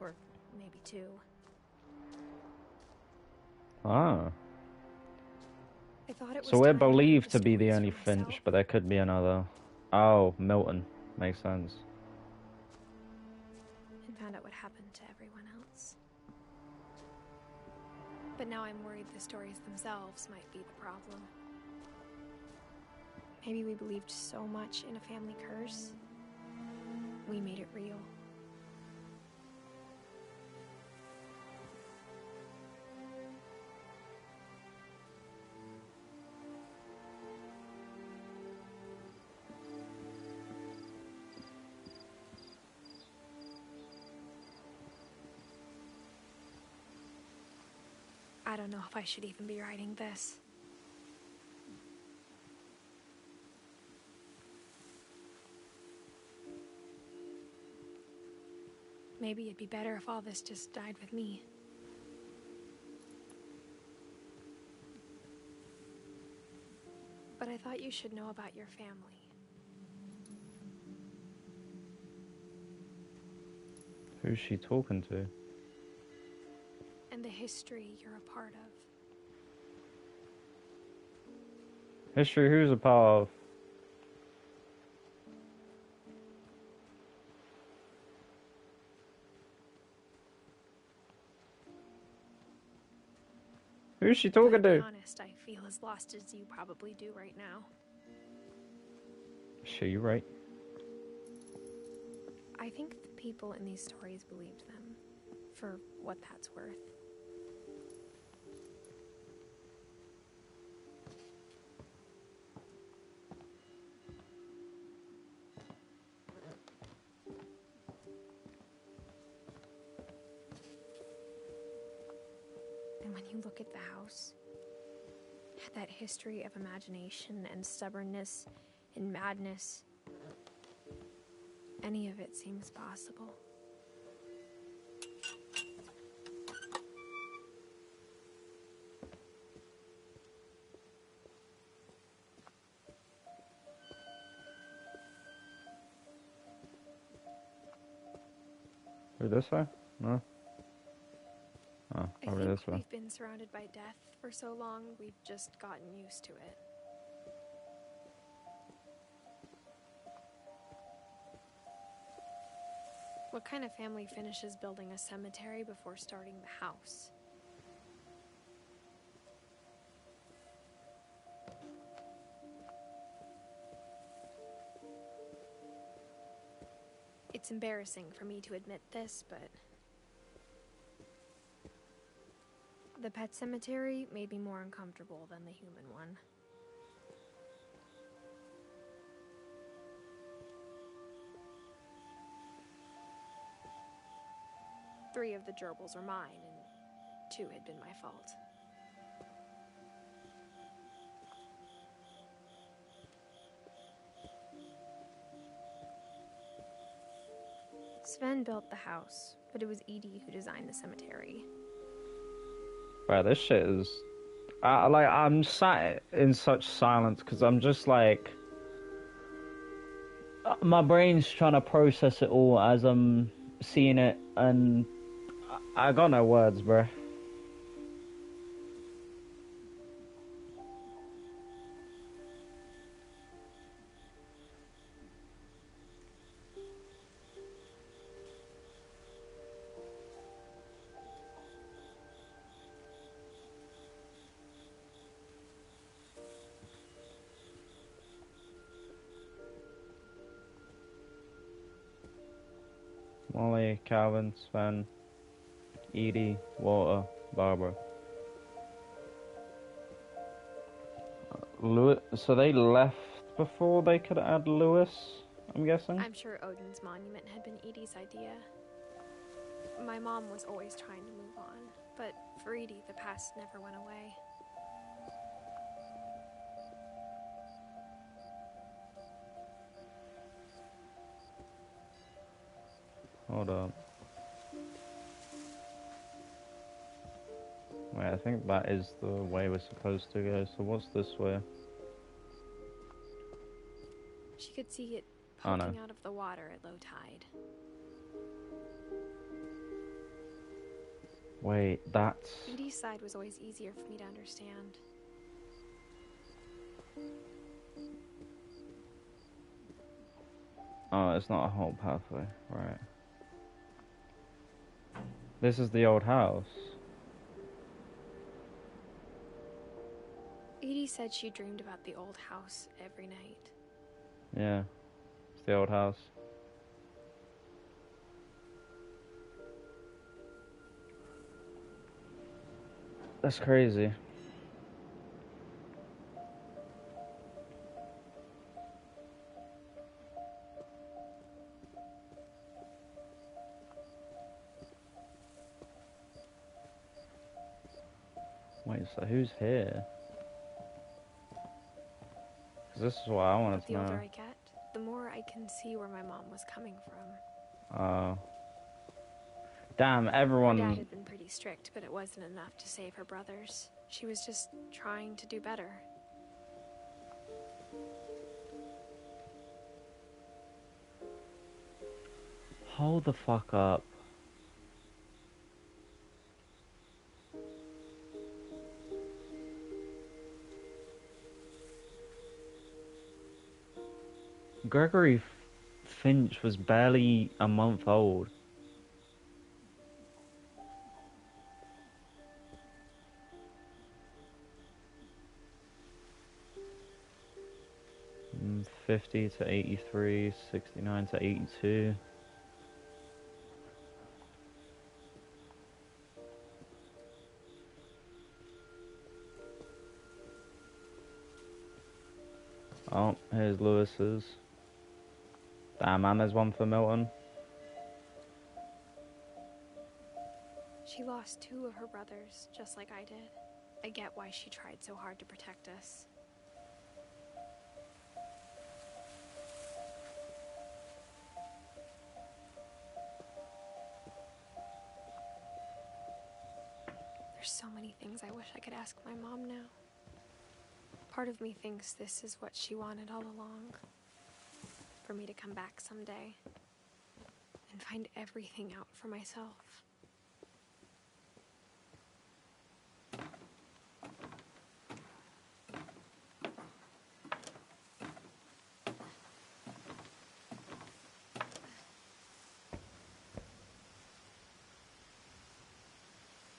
or maybe two. Ah. I thought it was So we're time to keep believed the to be the stories only for Finch, myself. but there could be another. Oh, Milton. Makes sense. And found out what happened to everyone else. But now I'm worried the stories themselves might be the problem. Maybe we believed so much in a family curse, we made it real. I don't know if I should even be writing this. Maybe it'd be better if all this just died with me. But I thought you should know about your family. Who's she talking to? And the history you're a part of. History who's a part of? Who's she talking To be to? honest, I feel as lost as you probably do right now. Sure, you're right. I think the people in these stories believed them, for what that's worth. And when you look at the house, that history of imagination and stubbornness and madness, any of it seems possible. Who, this way? No? Oh, I over think this way. we've been surrounded by death for so long, we've just gotten used to it. What kind of family finishes building a cemetery before starting the house? It's embarrassing for me to admit this, but the pet cemetery made me more uncomfortable than the human one. Three of the gerbils are mine, and 2 had been my fault. Sven built the house, but it was Edie who designed the cemetery. Wow, this shit is... I'm sat in such silence because I'm just like... My brain's trying to process it all as I'm seeing it, and I got no words, bruh. Molly, Calvin, Sven, Edie, Walter, Barbara. Lewis. So they left before they could add Lewis, I'm guessing? I'm sure Odin's monument had been Edie's idea. My mom was always trying to move on, but for Edie, the past never went away. Hold up. Wait, I think that is the way we're supposed to go, so what's this way? She could see it Oh, no. poking out of the water at low tide. Wait, that's... Edie's side was always easier for me to understand. Oh, it's not a whole pathway, right. This is the old house. Edie said she dreamed about the old house every night. Yeah, it's the old house. That's crazy. Wait, so who's here? 'Cause this is what I wanted But to the older know. I get, the more I can see where my mom was coming from. Oh. Damn, Her everyone... dad had been pretty strict, but it wasn't enough to save her brothers. She was just trying to do better. Hold the fuck up. Gregory Finch was barely a month old. Mm, 50 to 83, 69 to 82. Oh, here's Lewis's. Damn, man, there's one for Milton. She lost 2 of her brothers, just like I did. I get why she tried so hard to protect us. There's so many things I wish I could ask my mom now. Part of me thinks this is what she wanted all along. For me to come back someday and find everything out for myself.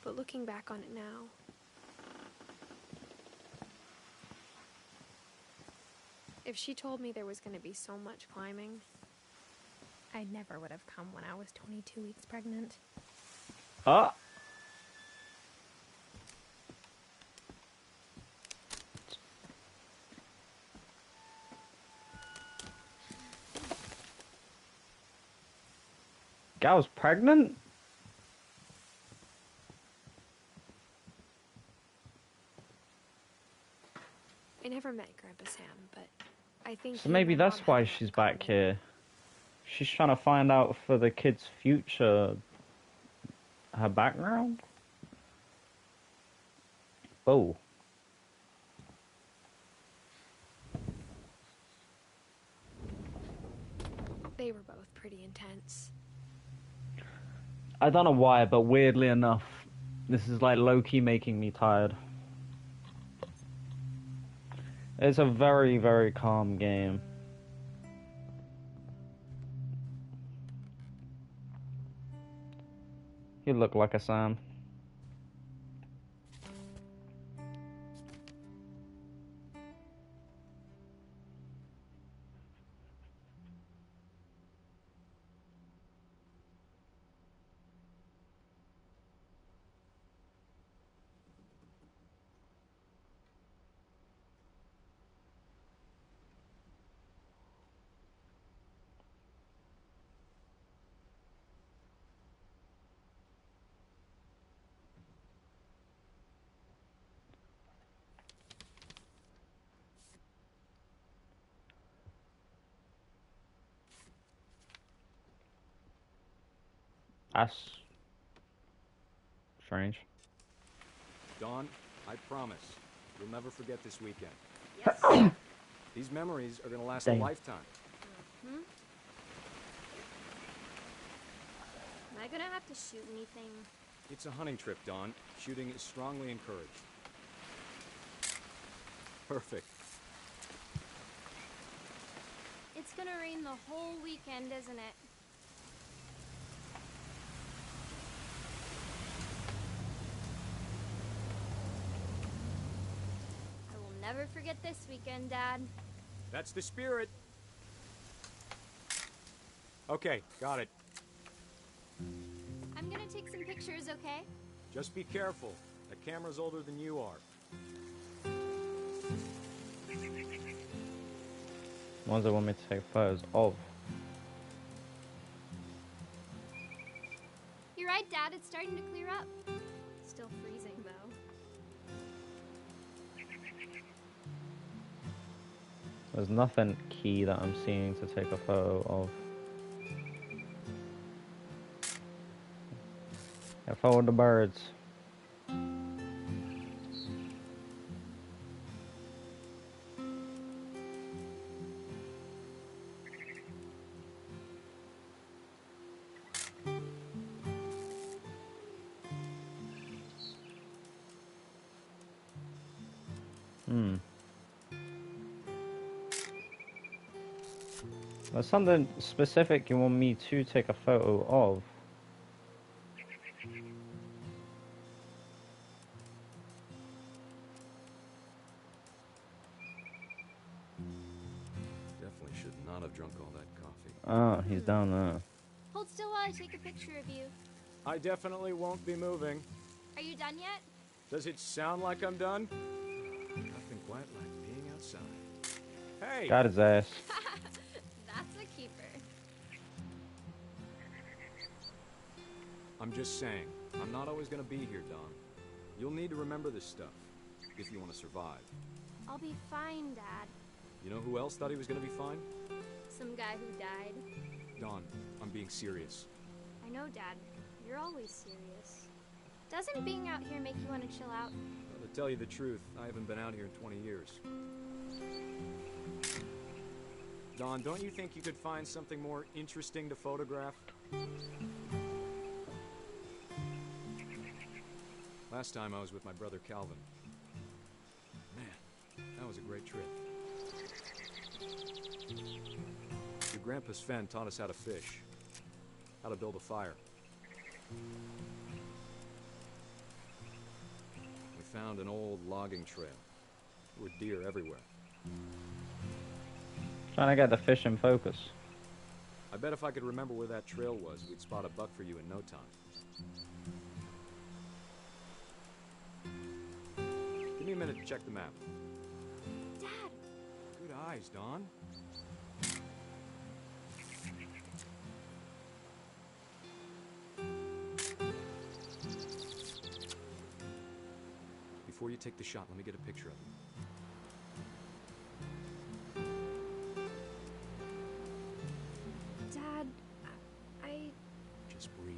But looking back on it now, if she told me there was going to be so much climbing, I never would have come when I was 22 weeks pregnant. Ah! Gal's pregnant? I never met Grandpa Sam, but I think So maybe that's why she's back here. She's trying to find out for the kid's future, her background? Oh. They were both pretty intense. I don't know why, but weirdly enough, this is like low-key making me tired. It's a very, very calm game. You look like a Sam. That's strange. Dawn, I promise, you'll never forget this weekend. Yes. These memories are gonna last Damn. a lifetime. Hmm? Am I gonna have to shoot anything? It's a hunting trip, Dawn. Shooting is strongly encouraged. Perfect. It's gonna rain the whole weekend, isn't it? I will never forget this weekend, Dad. That's the spirit. Okay, got it. I'm gonna take some pictures, okay? Just be careful. The camera's older than you are. Ones that want me to take photos of. You're right, Dad. It's starting to clear up. Still freezing, though. There's nothing key that I'm seeing to take a photo of. I followed the birds. There's something specific you want me to take a photo of. Definitely should not have drunk all that coffee. Ah, he's down there. Hold still while I take a picture of you. I definitely won't be moving. Are you done yet? Does it sound like I'm done? Nothing quite like being outside. Hey! Got his ass. That's a keeper. I'm just saying, I'm not always gonna be here, Dawn. You'll need to remember this stuff, if you want to survive. I'll be fine, Dad. You know who else thought he was gonna be fine? Some guy who died. Dawn, I'm being serious. I know, Dad. You're always serious. Doesn't being out here make you want to chill out? Well, to tell you the truth, I haven't been out here in 20 years. Dawn, don't you think you could find something more interesting to photograph? Last time I was with my brother Calvin. Man, that was a great trip. Your grandpa Sven taught us how to fish, how to build a fire. We found an old logging trail. There were deer everywhere. Trying to get the fish in focus. I bet if I could remember where that trail was, we'd spot a buck for you in no time. Give me a minute to check the map. Dad! Good eyes, Dawn. Before you take the shot, let me get a picture of you. Dad, I... Just breathe.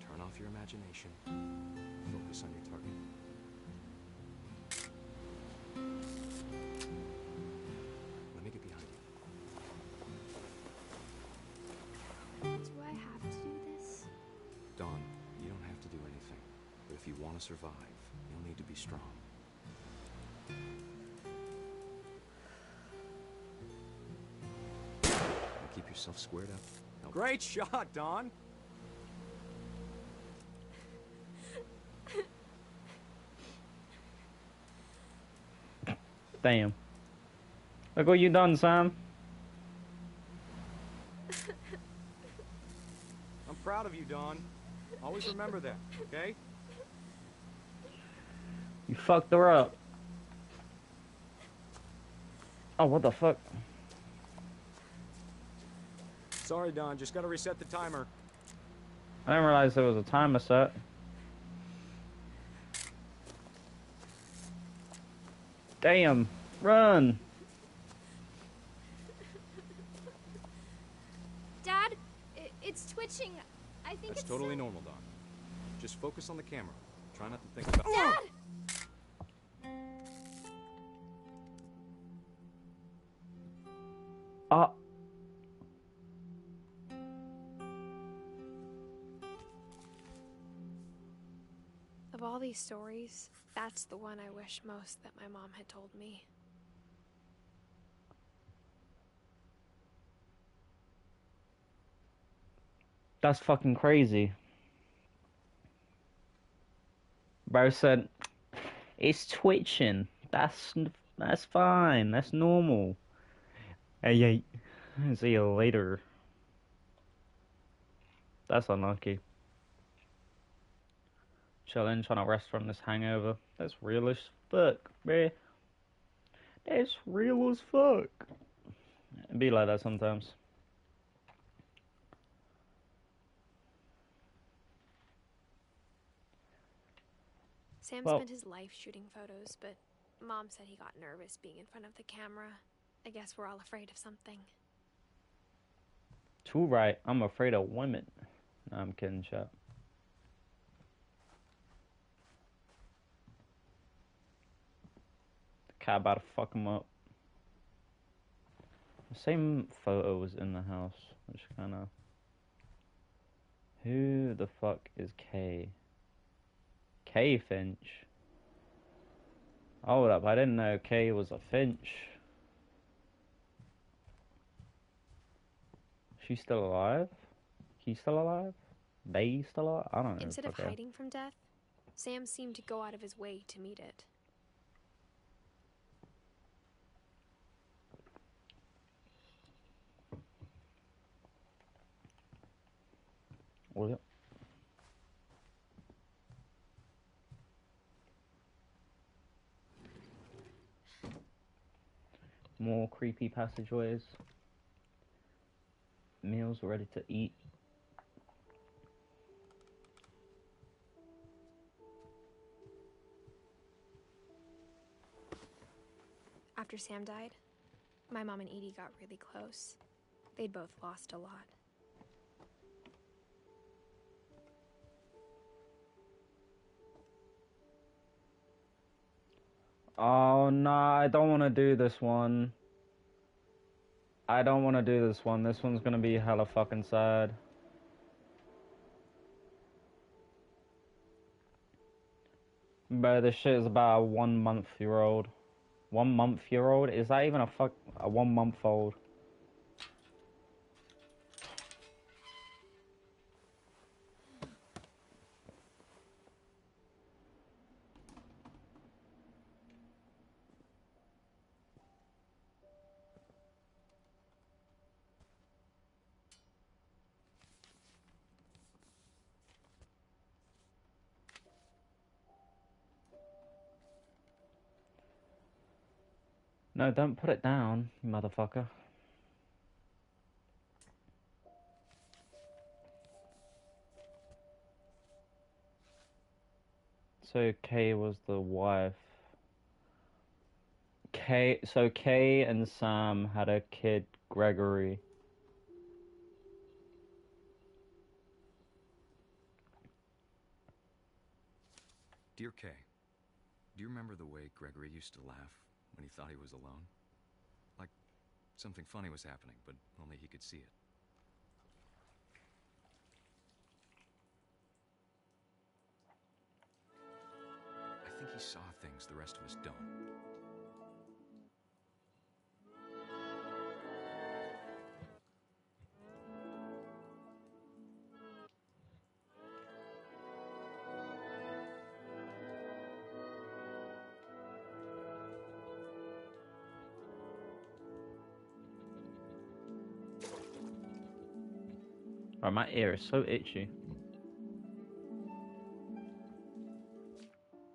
Turn off your imagination. Focus on your target. Let me get behind you. you want to survive, you'll need to be strong. Now keep yourself squared up. Now, great shot, Don! Damn. Look what you done, Sam. I'm proud of you, Don. Always remember that, okay? You fucked her up. Oh, what the fuck? Sorry, Don. Just gotta reset the timer. I didn't realize there was a timer set. Damn. Run. Dad, it's twitching. I think That's it's totally normal, Don. Just focus on the camera. Try not to think about... Dad! Of all these stories, that's the one I wish most that my mom had told me. That's fucking crazy. Bro said, it's twitching. That's fine. That's normal. Hey, see you later. That's unlucky. Chilling, trying to rest from this hangover. That's real as fuck, bruh. That's real as fuck. It be like that sometimes. Sam Well, spent his life shooting photos, but Mom said he got nervous being in front of the camera. I guess we're all afraid of something. too right. I'm afraid of women. No, I'm kidding, chat. The cat about to fuck him up. The same photo was in the house, which kind of... Who the fuck is Kay? Kay Finch? Hold up, I didn't know Kay was a Finch. She's still alive? He's still alive? They still alive? I don't know. Instead of Okay. hiding from death, Sam seemed to go out of his way to meet it. Was it? More creepy passageways. Meals ready to eat. After Sam died, my mom and Edie got really close. They'd both lost a lot. Oh no, I don't want to do this one. I don't want to do this one. This one's gonna be hella fucking sad. But this shit is about a 1 month-year-old. 1 month-year-old? Is that even a 1 month old? No, don't put it down, you motherfucker. So Kay was the wife. So Kay and Sam had a kid, Gregory. Dear Kay, do you remember the way Gregory used to laugh when he thought he was alone? Like something funny was happening, but only he could see it. he saw things the rest of us don't. Oh, my ear is so itchy.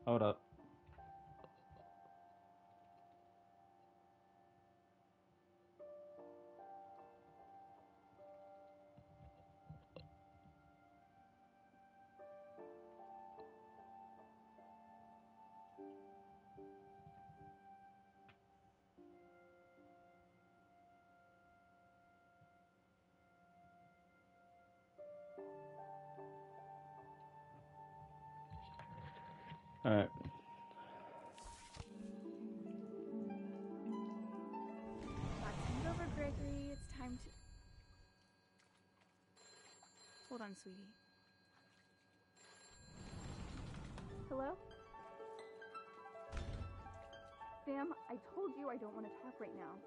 Hold up. Alright. That's over, Gregory. It's time to... Hold on, sweetie. Hello? Sam, I told you I don't want to talk right now.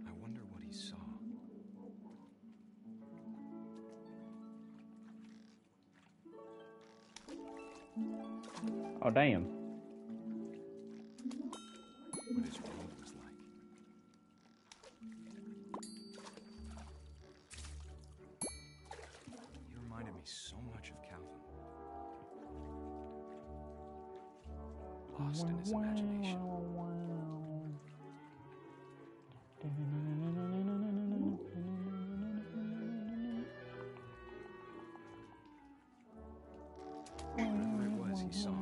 I wonder what he saw. Oh, damn. What his world was like. He reminded me so much of Calvin. Lost in his imagination. Whatever it was he saw.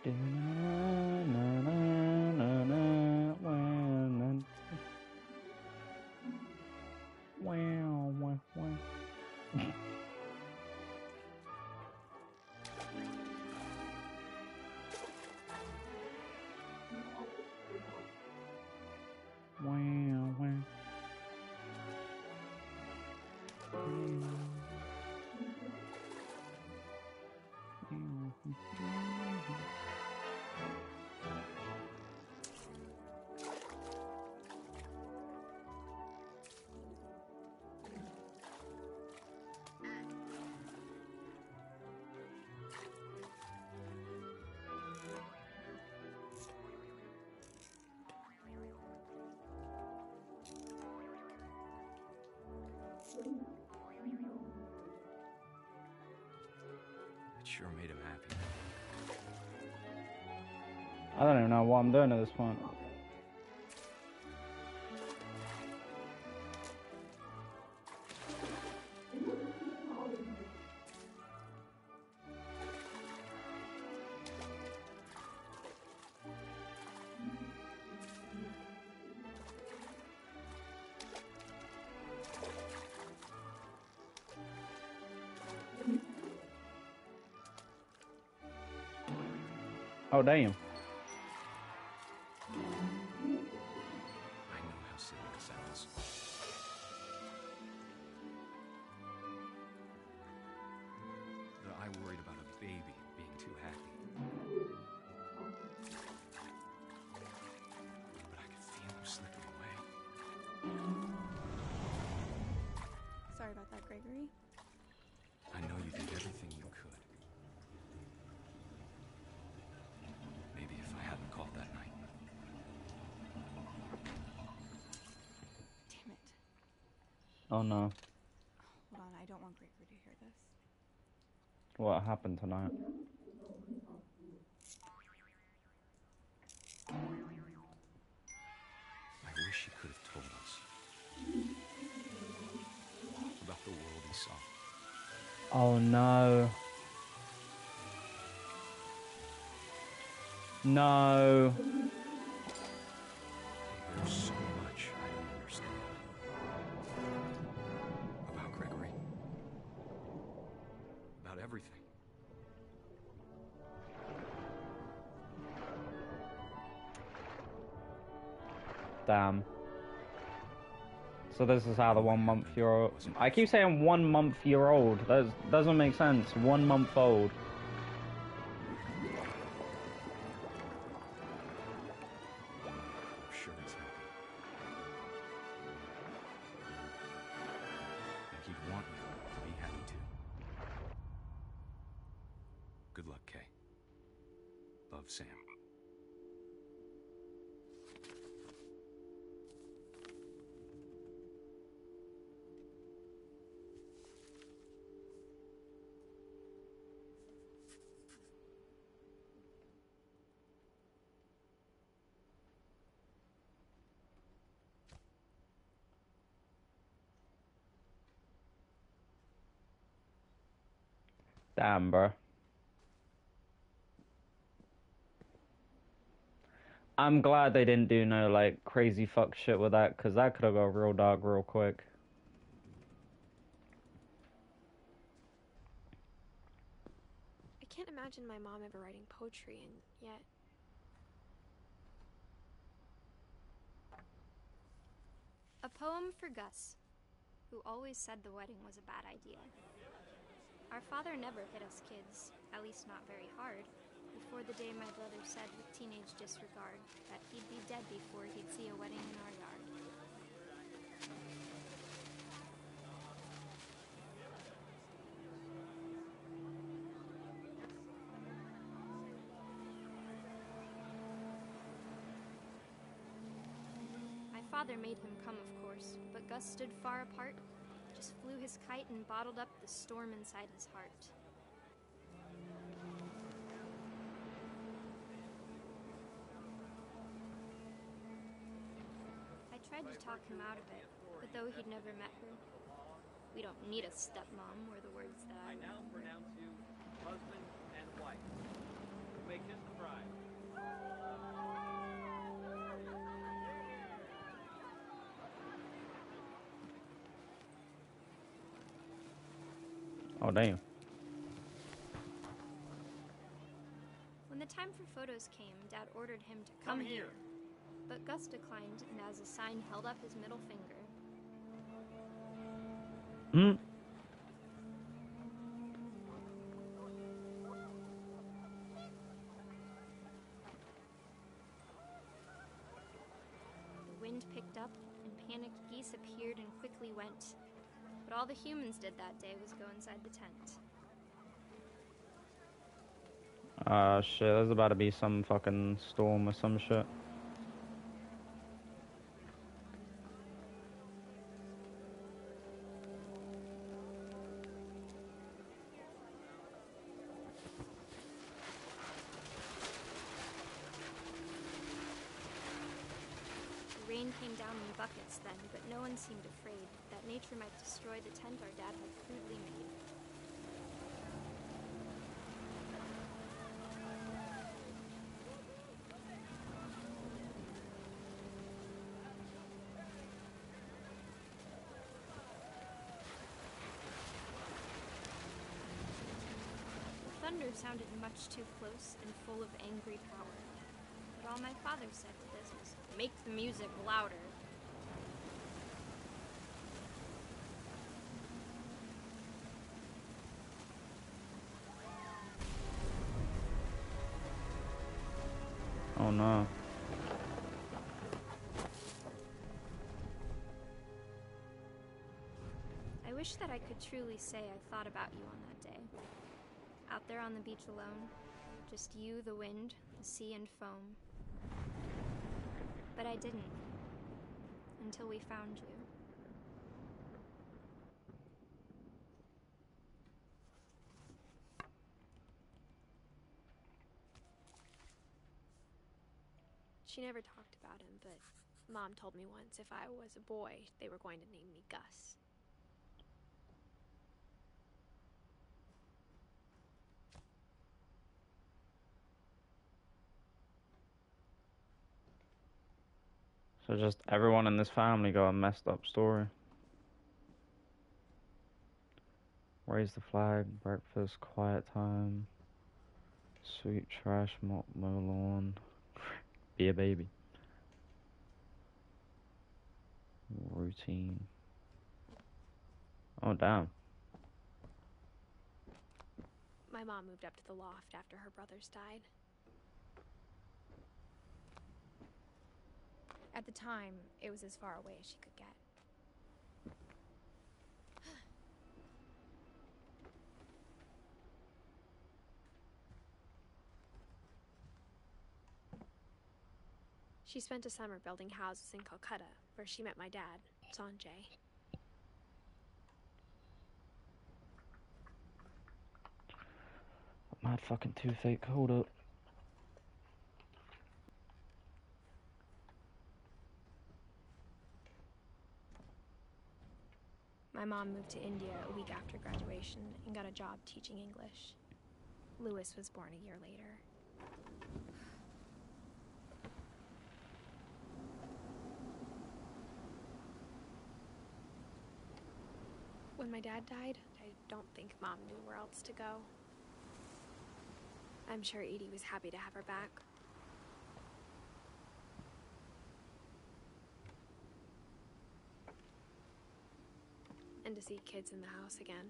It sure made him happy. I don't even know what I'm doing at this point. Oh, damn. I know how silly it sounds. That I worried about a baby being too happy. But I could feel him slipping away. Sorry about that, Gregory. I know you did everything you could. Maybe if I hadn't called that night. Damn it. Oh no. Hold on, I don't want Gregory to hear this. What happened tonight? I wish he could have told us. About the world he saw. Oh no. No. There's so much I don't understand. About Gregory. About everything. Damn. So this is how the 1 month year old. I keep saying 1 month year old. That doesn't make sense. 1 month old. I'm sure he's happy. And he'd want you to be happy too. Good luck, Kay. Love, Sam. Damn, bro. I'm glad they didn't do no, like, crazy fuck shit with that, because that could have got real dark real quick. I can't imagine my mom ever writing poetry, and yet... A poem for Gus, who always said the wedding was a bad idea. Our father never hit us kids, at least not very hard, before the day my brother said with teenage disregard that he'd be dead before he'd see a wedding in our yard. My father made him come, of course, but Gus stood far apart, just flew his kite and bottled up the storm inside his heart. I tried to talk him out of it, but though he'd never met her, we don't need a stepmom, were the words that I now remember. pronounce you husband and wife. Make this the bride. Oh, damn. When the time for photos came, Dad ordered him to come here. But Gus declined, and as a sign held up his middle finger. Hmm. The wind picked up, and panicked geese appeared and quickly went. But all the humans did that day was go inside the tent. Shit, there's about to be some fucking storm or some shit. The rain came down in buckets then, but no one seemed afraid that nature might destroy the tent our dad had crudely made. The thunder sounded much too close and full of angry power. But all my father said to this was, "Make the music louder." Oh no. I wish that I could truly say I thought about you on that day. Out there on the beach alone, just you, the wind, the sea, and foam. But I didn't. Until we found you. She never talked about him, but Mom told me once if I was a boy, they were going to name me Gus. So just everyone in this family got a messed up story. Raise the flag, breakfast, quiet time, sweet trash, mow lawn, be a baby. Routine. Oh, damn. My mom moved up to the loft after her brothers died. At the time, it was as far away as she could get. She spent a summer building houses in Calcutta, where she met my dad, Sanjay. Mad fucking toothache, hold up. My mom moved to India a week after graduation and got a job teaching English. Lewis was born a year later. When my dad died, I don't think Mom knew where else to go. I'm sure Edie was happy to have her back. And to see kids in the house again.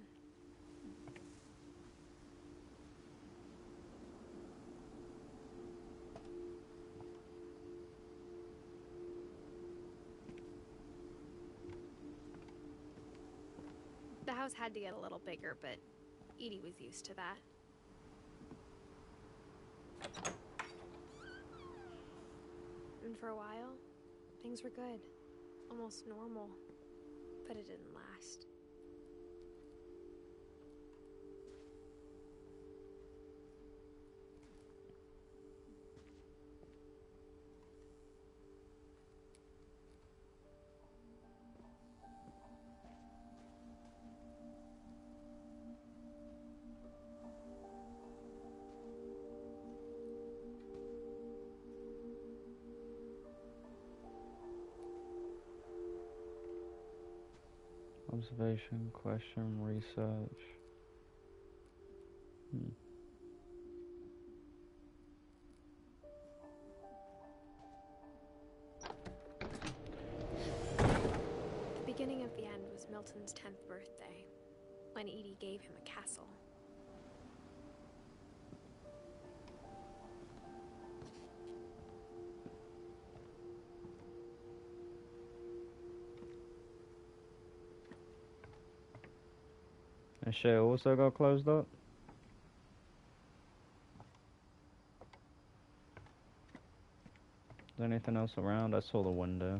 The house had to get a little bigger, but Edie was used to that. And for a while, things were good. Almost normal. But it didn't last. Observation, question, research. The beginning of the end was Milton's 10th birthday, when Edie gave him a castle. And shit also got closed up? Is there anything else around? I saw the window.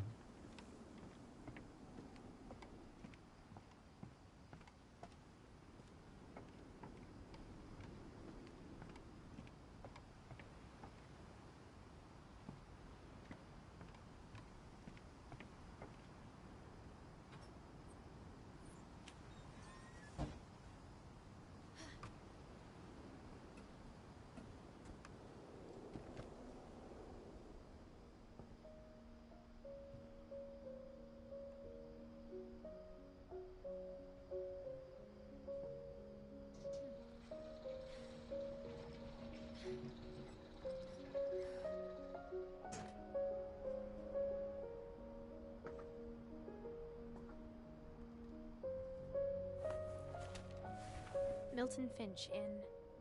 Milton Finch in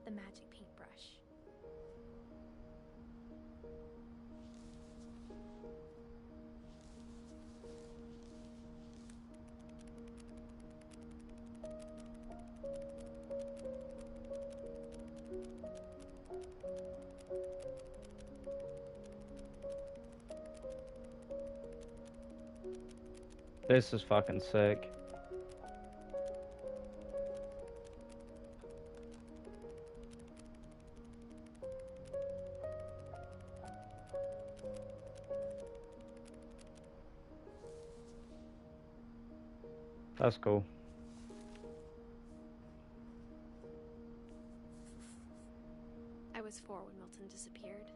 The Magic Paintbrush. This is fucking sick. That's cool. I was 4 when Milton disappeared.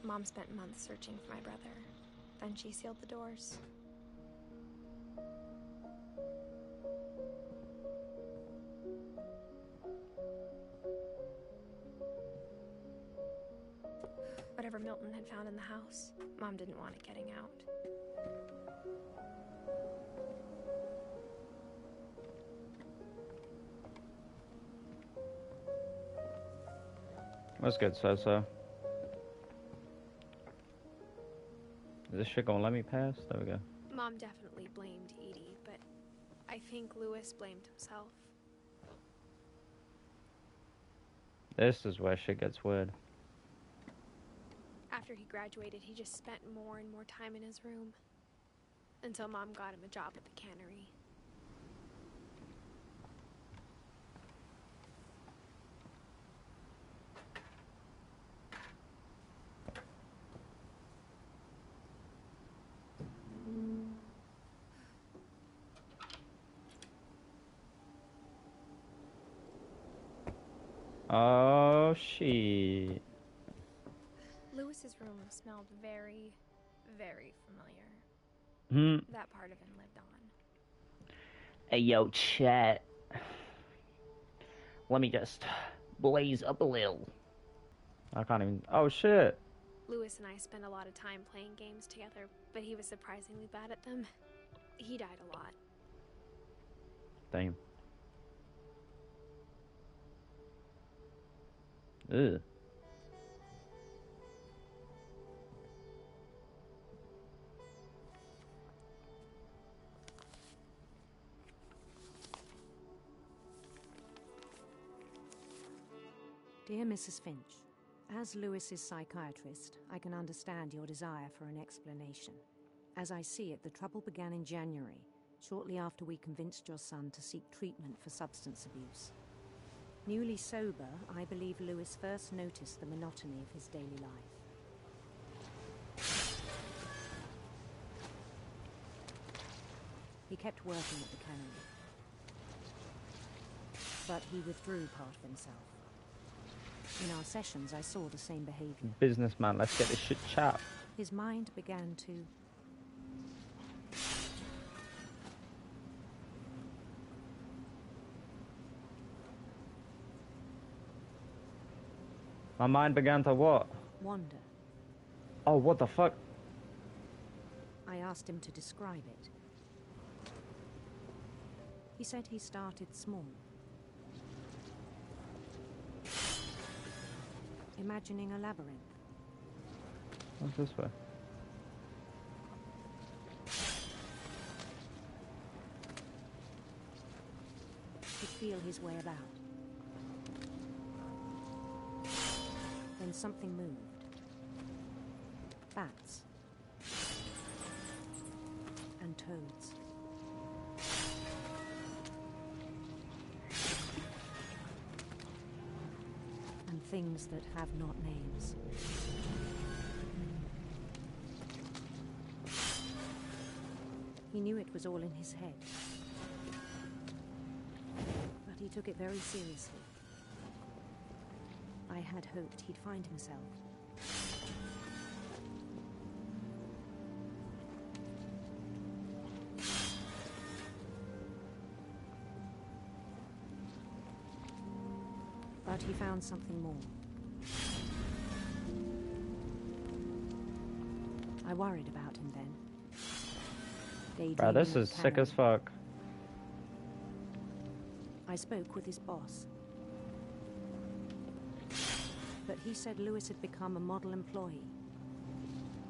Mom spent months searching for my brother. Then she sealed the doors. Whatever Milton had found in the house, Mom didn't want it getting out. That's good, so. Is this shit gonna let me pass? There we go. Mom definitely blamed Edie, but I think Lewis blamed himself. This is where shit gets weird. After he graduated, he just spent more and more time in his room. Until Mom got him a job at the cannery. Oh, shit. Lewis's room smelled very, very familiar. That part of him lived on. Hey, yo, chat. Let me just blaze up a little. I can't even... Oh, shit. Lewis and I spent a lot of time playing games together, but he was surprisingly bad at them. He died a lot. Damn. Ugh. Dear Mrs. Finch, as Lewis's psychiatrist, I can understand your desire for an explanation. As I see it, the trouble began in January, shortly after we convinced your son to seek treatment for substance abuse. Newly sober, I believe Lewis first noticed the monotony of his daily life. He kept working at the cannery, but he withdrew part of himself. In our sessions, I saw the same behavior. Businessman, let's get this shit chat. His mind began to... My mind began to what? wander. Oh, what the fuck? I asked him to describe it. He said he started small. Imagining a labyrinth. What's this way? He'd feel his way about. Then something moved. Bats. And toads. And things that have not names. He knew it was all in his head. But he took it very seriously. I had hoped he'd find himself. But he found something more. I worried about him then. Bro, this is sick as fuck. I spoke with his boss. But he said Lewis had become a model employee.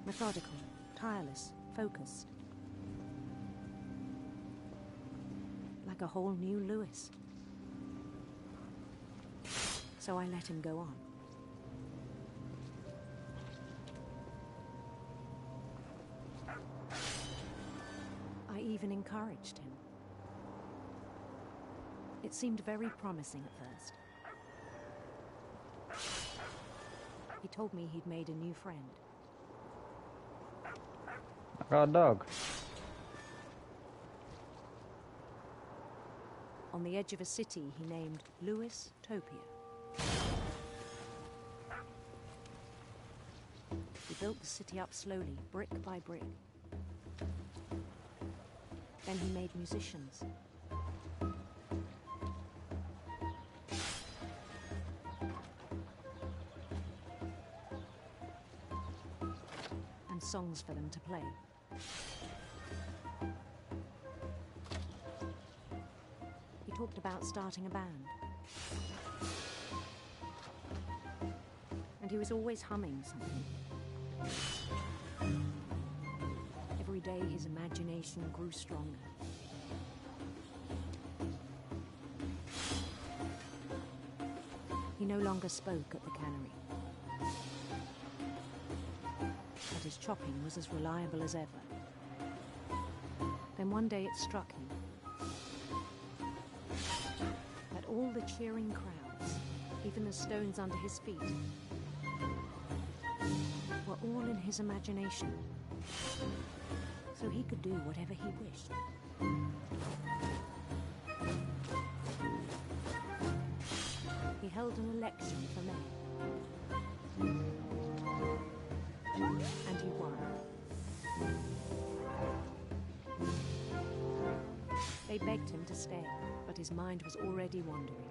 Methodical, tireless, focused. Like a whole new Lewis. So I let him go on. I even encouraged him. It seemed very promising at first. He told me he'd made a new friend. I got a dog. On the edge of a city he named Lewis Topia. He built the city up slowly, brick by brick. Then he made musicians. And songs for them to play. He talked about starting a band. And he was always humming something. Every day his imagination grew stronger. He no longer spoke at the cannery. But his chopping was as reliable as ever. Then one day it struck him that all the cheering crowds, even the stones under his feet, were all in his imagination, so he could do whatever he wished. He held an election for mayor. And he won. They begged him to stay, but his mind was already wandering.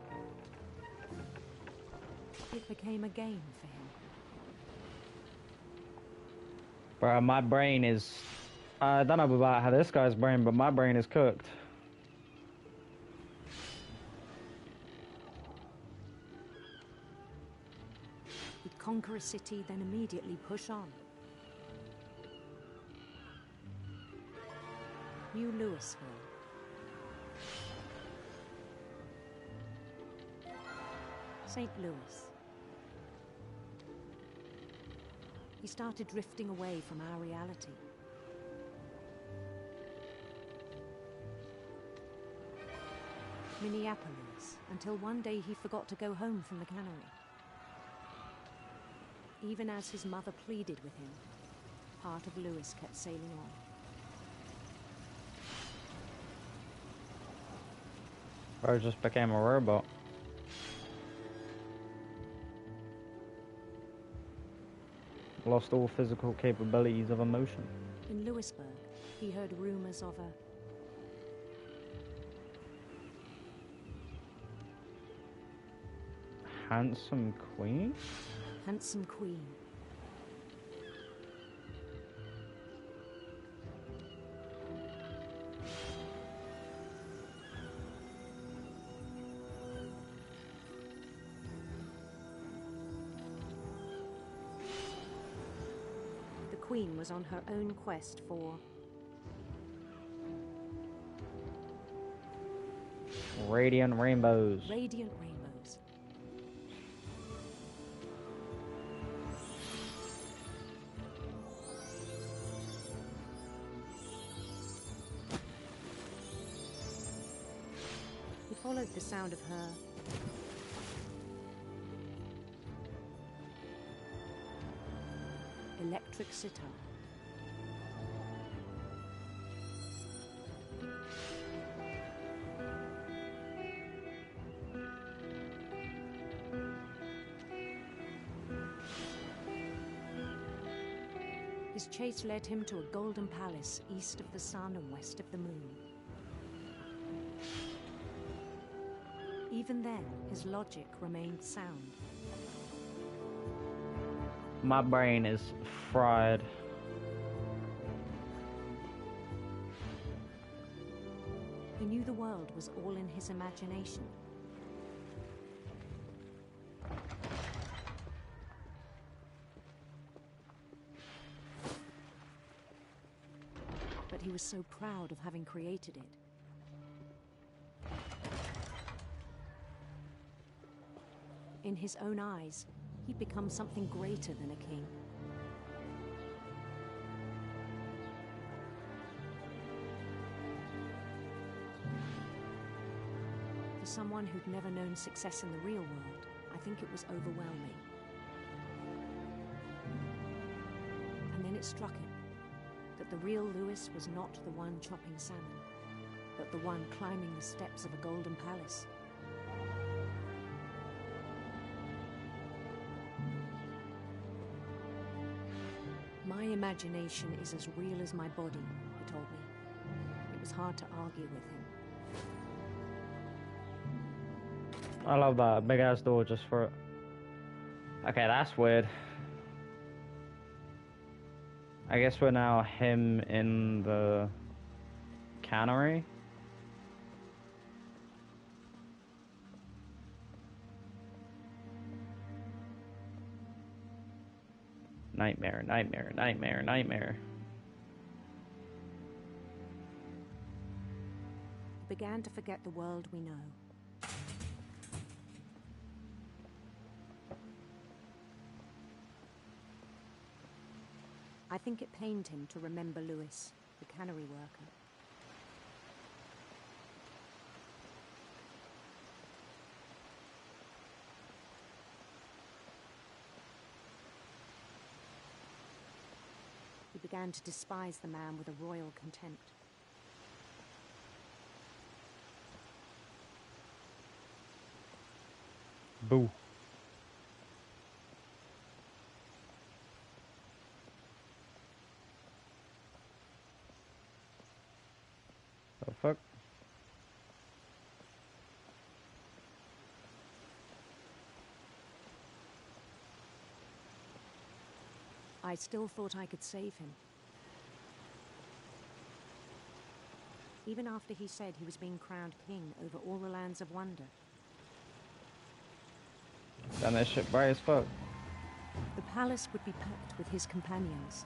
It became a game for him. Bro, my brain is... I don't know about how this guy's brain, but my brain is cooked. He'd conquer a city, then immediately push on. New Louisville. St. Louis. He started drifting away from our reality. Minneapolis, until one day he forgot to go home from the cannery. Even as his mother pleaded with him, part of Louis kept sailing on. Bro just became a robot. Lost all physical capabilities of emotion. In Louisburg, he heard rumors of a handsome queen? Handsome queen. The queen was on her own quest for radiant rainbows. Radiant rainbows. He followed the sound of her electric sitar. His chase led him to a golden palace east of the sun and west of the moon. Even then, his logic remained sound. My brain is fried. He knew the world was all in his imagination. But he was so proud of having created it. In his own eyes, he'd become something greater than a king. For someone who'd never known success in the real world, I think it was overwhelming. And then it struck him that the real Louis was not the one chopping salmon, but the one climbing the steps of a golden palace. My imagination is as real as my body, he told me. It was hard to argue with him. I love that big ass door just for it. Okay, that's weird. I guess we're now him in the cannery. Nightmare, nightmare, nightmare, nightmare. I began to forget the world we know. I think it pained him to remember Lewis, the cannery worker. He began to despise the man with a royal contempt. Boo. The fuck? I still thought I could save him. Even after he said he was being crowned king over all the lands of wonder. Damn, that shit bright as fuck. The palace would be packed with his companions.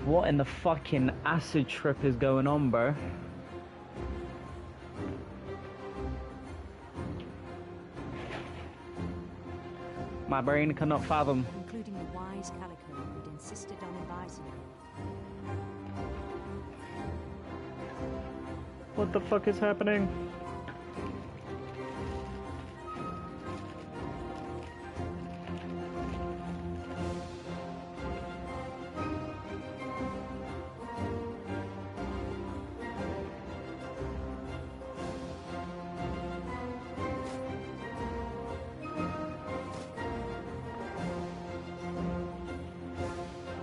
What in the fucking acid trip is going on, bro? My brain cannot fathom. Including the wise Calico who'd insisted on advising him. What the fuck is happening?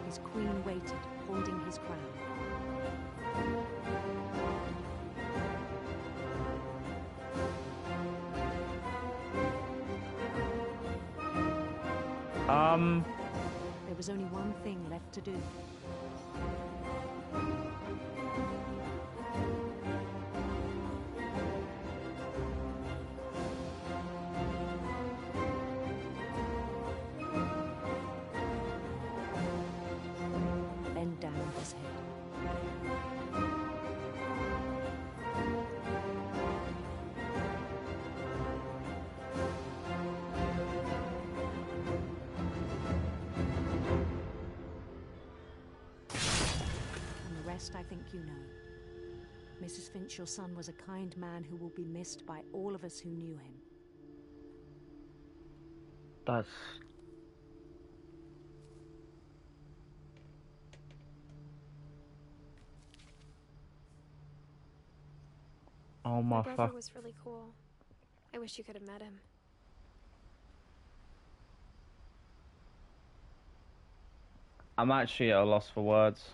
His queen waited, holding his crown. There was only one thing left to do. Bend down his head. I think you know. Mrs. Finch, your son was a kind man who will be missed by all of us who knew him. That's... Oh my brother fuck. was really cool. I wish you could have met him. I'm actually at a loss for words.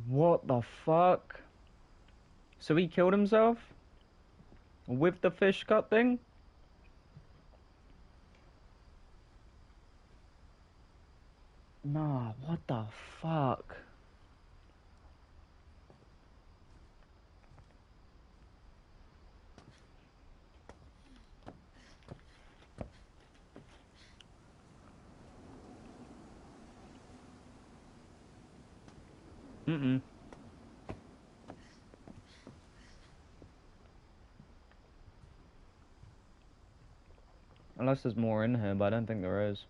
What the fuck? So he killed himself? With the fish cut thing? Nah, what the fuck? Mm-mm. Unless there's more in here, but I don't think there is.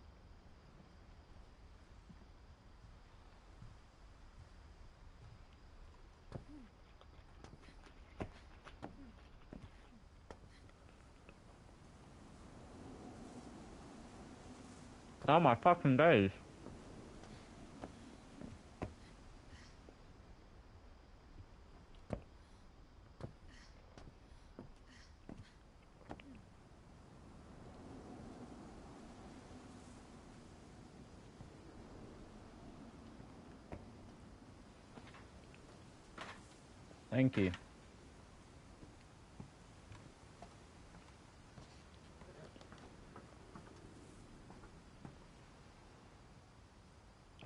Oh my fucking days. Thank you.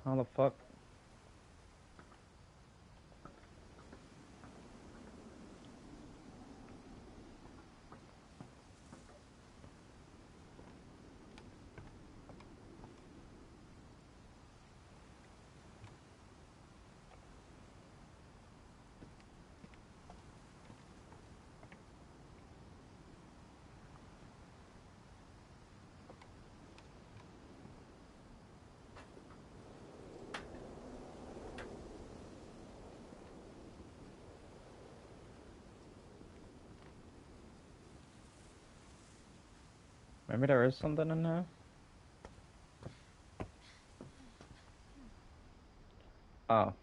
How the fuck? Maybe there is something in there? Oh.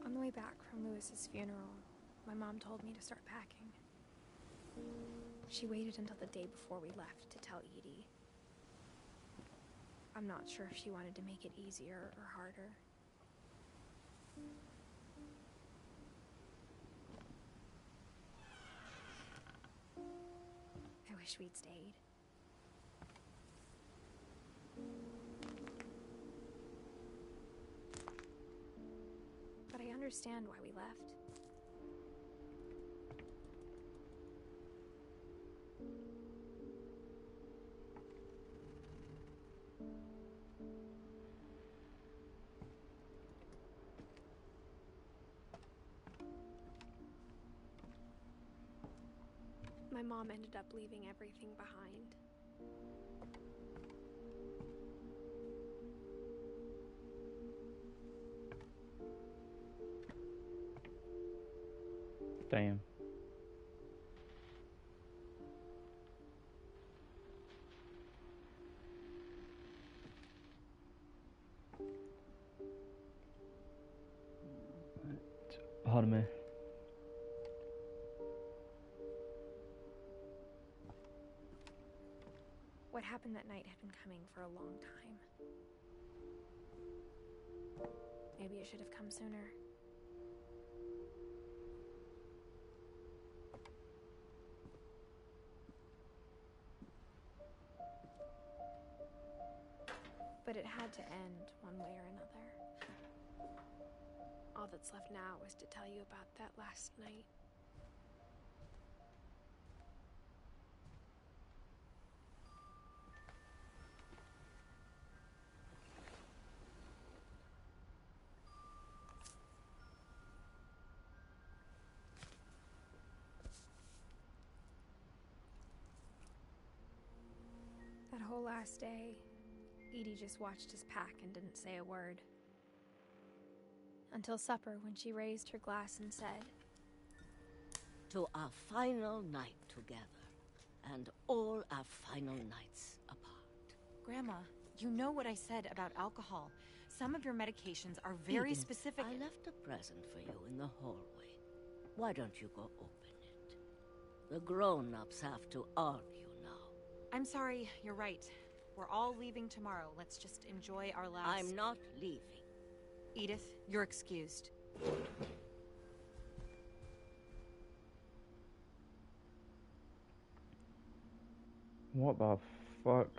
On the way back from Lewis's funeral, my mom told me to start packing. She waited until the day before we left to tell Edie. I'm not sure if she wanted to make it easier or harder. I wish we'd stayed. But I understand why we left. My mom ended up leaving everything behind. Damn. Pardon me. What happened that night had been coming for a long time. Maybe it should have come sooner. But it had to end one way or another. All that's left now was to tell you about that last night. That whole last day, Edie just watched us pack and didn't say a word. Until supper, when she raised her glass and said, "To our final night together, and all our final nights apart." Grandma, you know what I said about alcohol. Some of your medications are very Edith, specific. I left a present for you in the hallway. Why don't you go open it? The grown-ups have to argue now. I'm sorry, you're right. We're all leaving tomorrow. Let's just enjoy our last... I'm not leaving. Edith, you're excused. What the fuck?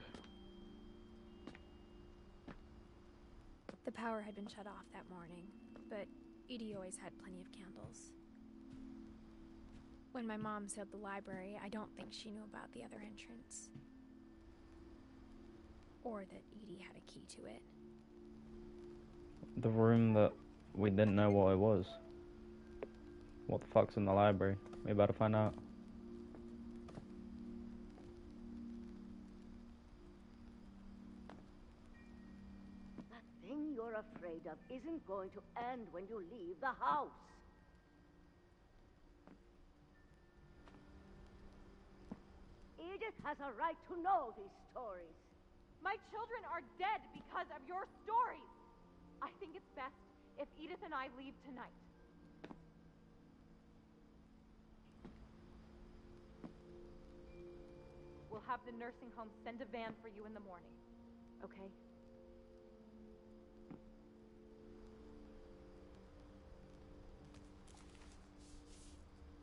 The power had been shut off that morning, but Edie always had plenty of candles. When my mom sealed the library, I don't think she knew about the other entrance. Or that Edie had a key to it. The room that we didn't know what it was. What the fuck's in the library? We better find out. That thing you're afraid of isn't going to end when you leave the house. has a right to know these stories. My children are dead because of your stories. I think it's best if Edith and I leave tonight. We'll have the nursing home send a van for you in the morning, okay?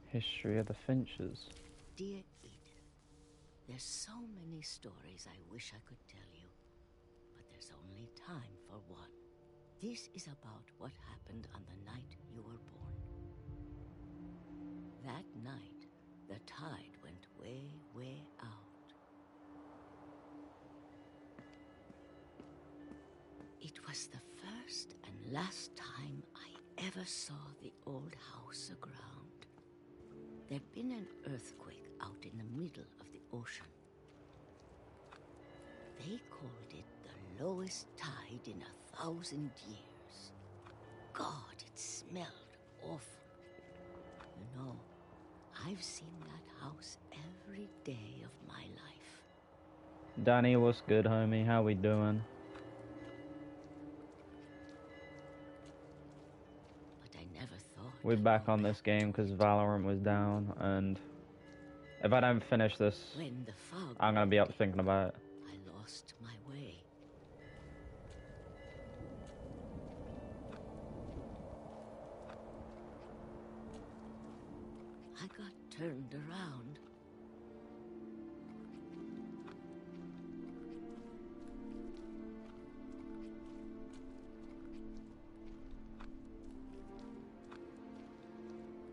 History of the Finches. Dear Edith, there's so many stories I wish I could tell you, but there's only time for one. This is about what happened on the night you were born. That night, the tide went way, way out. It was the first and last time I ever saw the old house aground. There'd been an earthquake out in the middle of the ocean. They called it the lowest tide in 1,000 years. God, it smelled awful. You know, I've seen that house every day of my life. Danny, what's good, homie? How we doing? We're back on this game because Valorant was down, and if I don't finish this, I'm gonna be up thinking about it. I lost my way. I got turned around.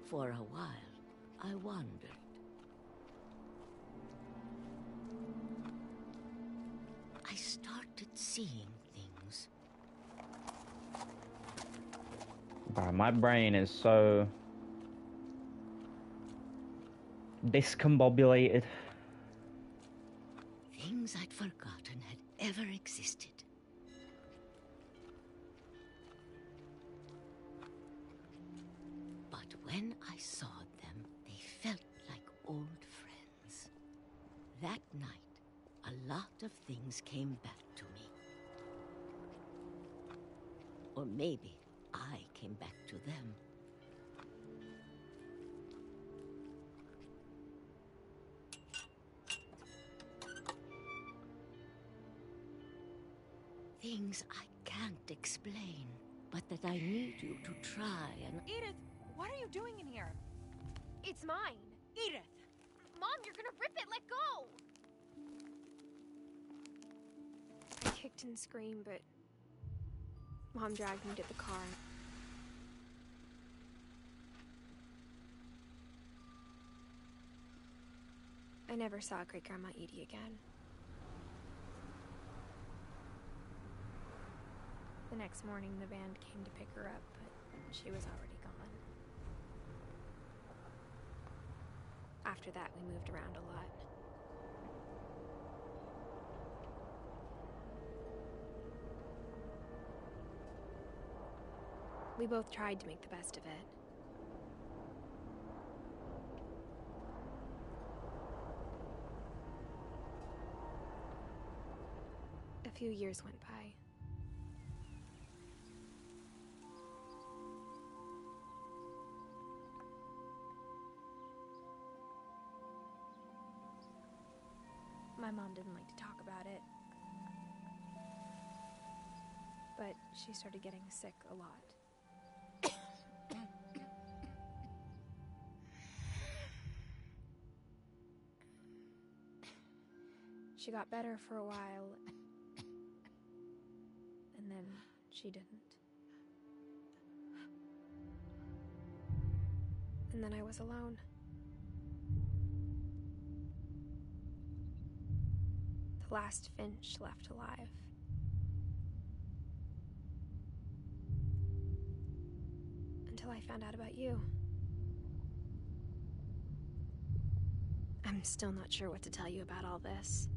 For a while, I wondered. I started seeing things. Bro, my brain is so discombobulated. Things I'd forgotten had ever existed. But when I saw them, they felt like old friends. That night, a lot of things came back to me. Or maybe I came back to them. Things I can't explain, but that I need you to try and... Edith, what are you doing in here? It's mine. Edith! Mom, you're gonna rip it! Let go! I kicked and screamed, but Mom dragged me to the car. I never saw Great-Grandma Edie again. The next morning, the band came to pick her up, but she was already gone. After that, we moved around a lot. We both tried to make the best of it. A few years went by. My mom didn't like to talk about it, but she started getting sick a lot. She got better for a while, and then she didn't. And then I was alone. The last Finch left alive. Until I found out about you. I'm still not sure what to tell you about all this.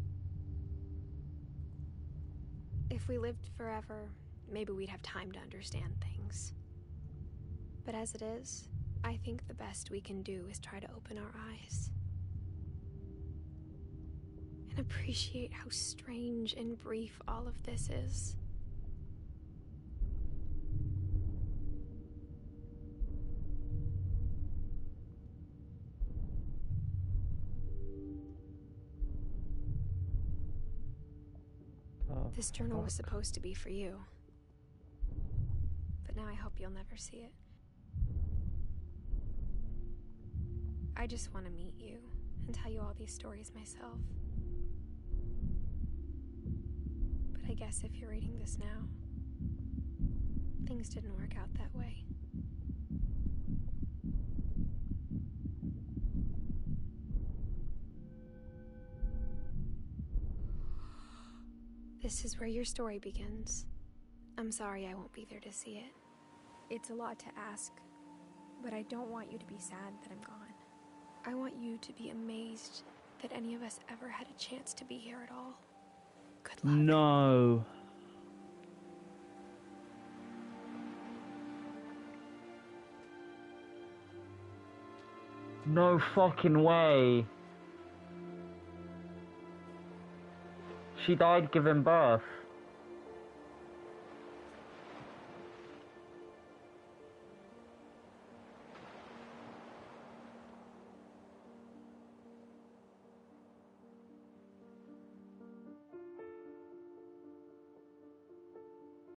If we lived forever, maybe we'd have time to understand things. But as it is, I think the best we can do is try to open our eyes. appreciate how strange and brief all of this is. This journal was supposed to be for you. But now I hope you'll never see it. I just want to meet you and tell you all these stories myself. But I guess if you're reading this now, things didn't work out that way. This is where your story begins. I'm sorry I won't be there to see it. It's a lot to ask, but I don't want you to be sad that I'm gone. I want you to be amazed that any of us ever had a chance to be here at all. Good luck. No. No fucking way. She died giving birth.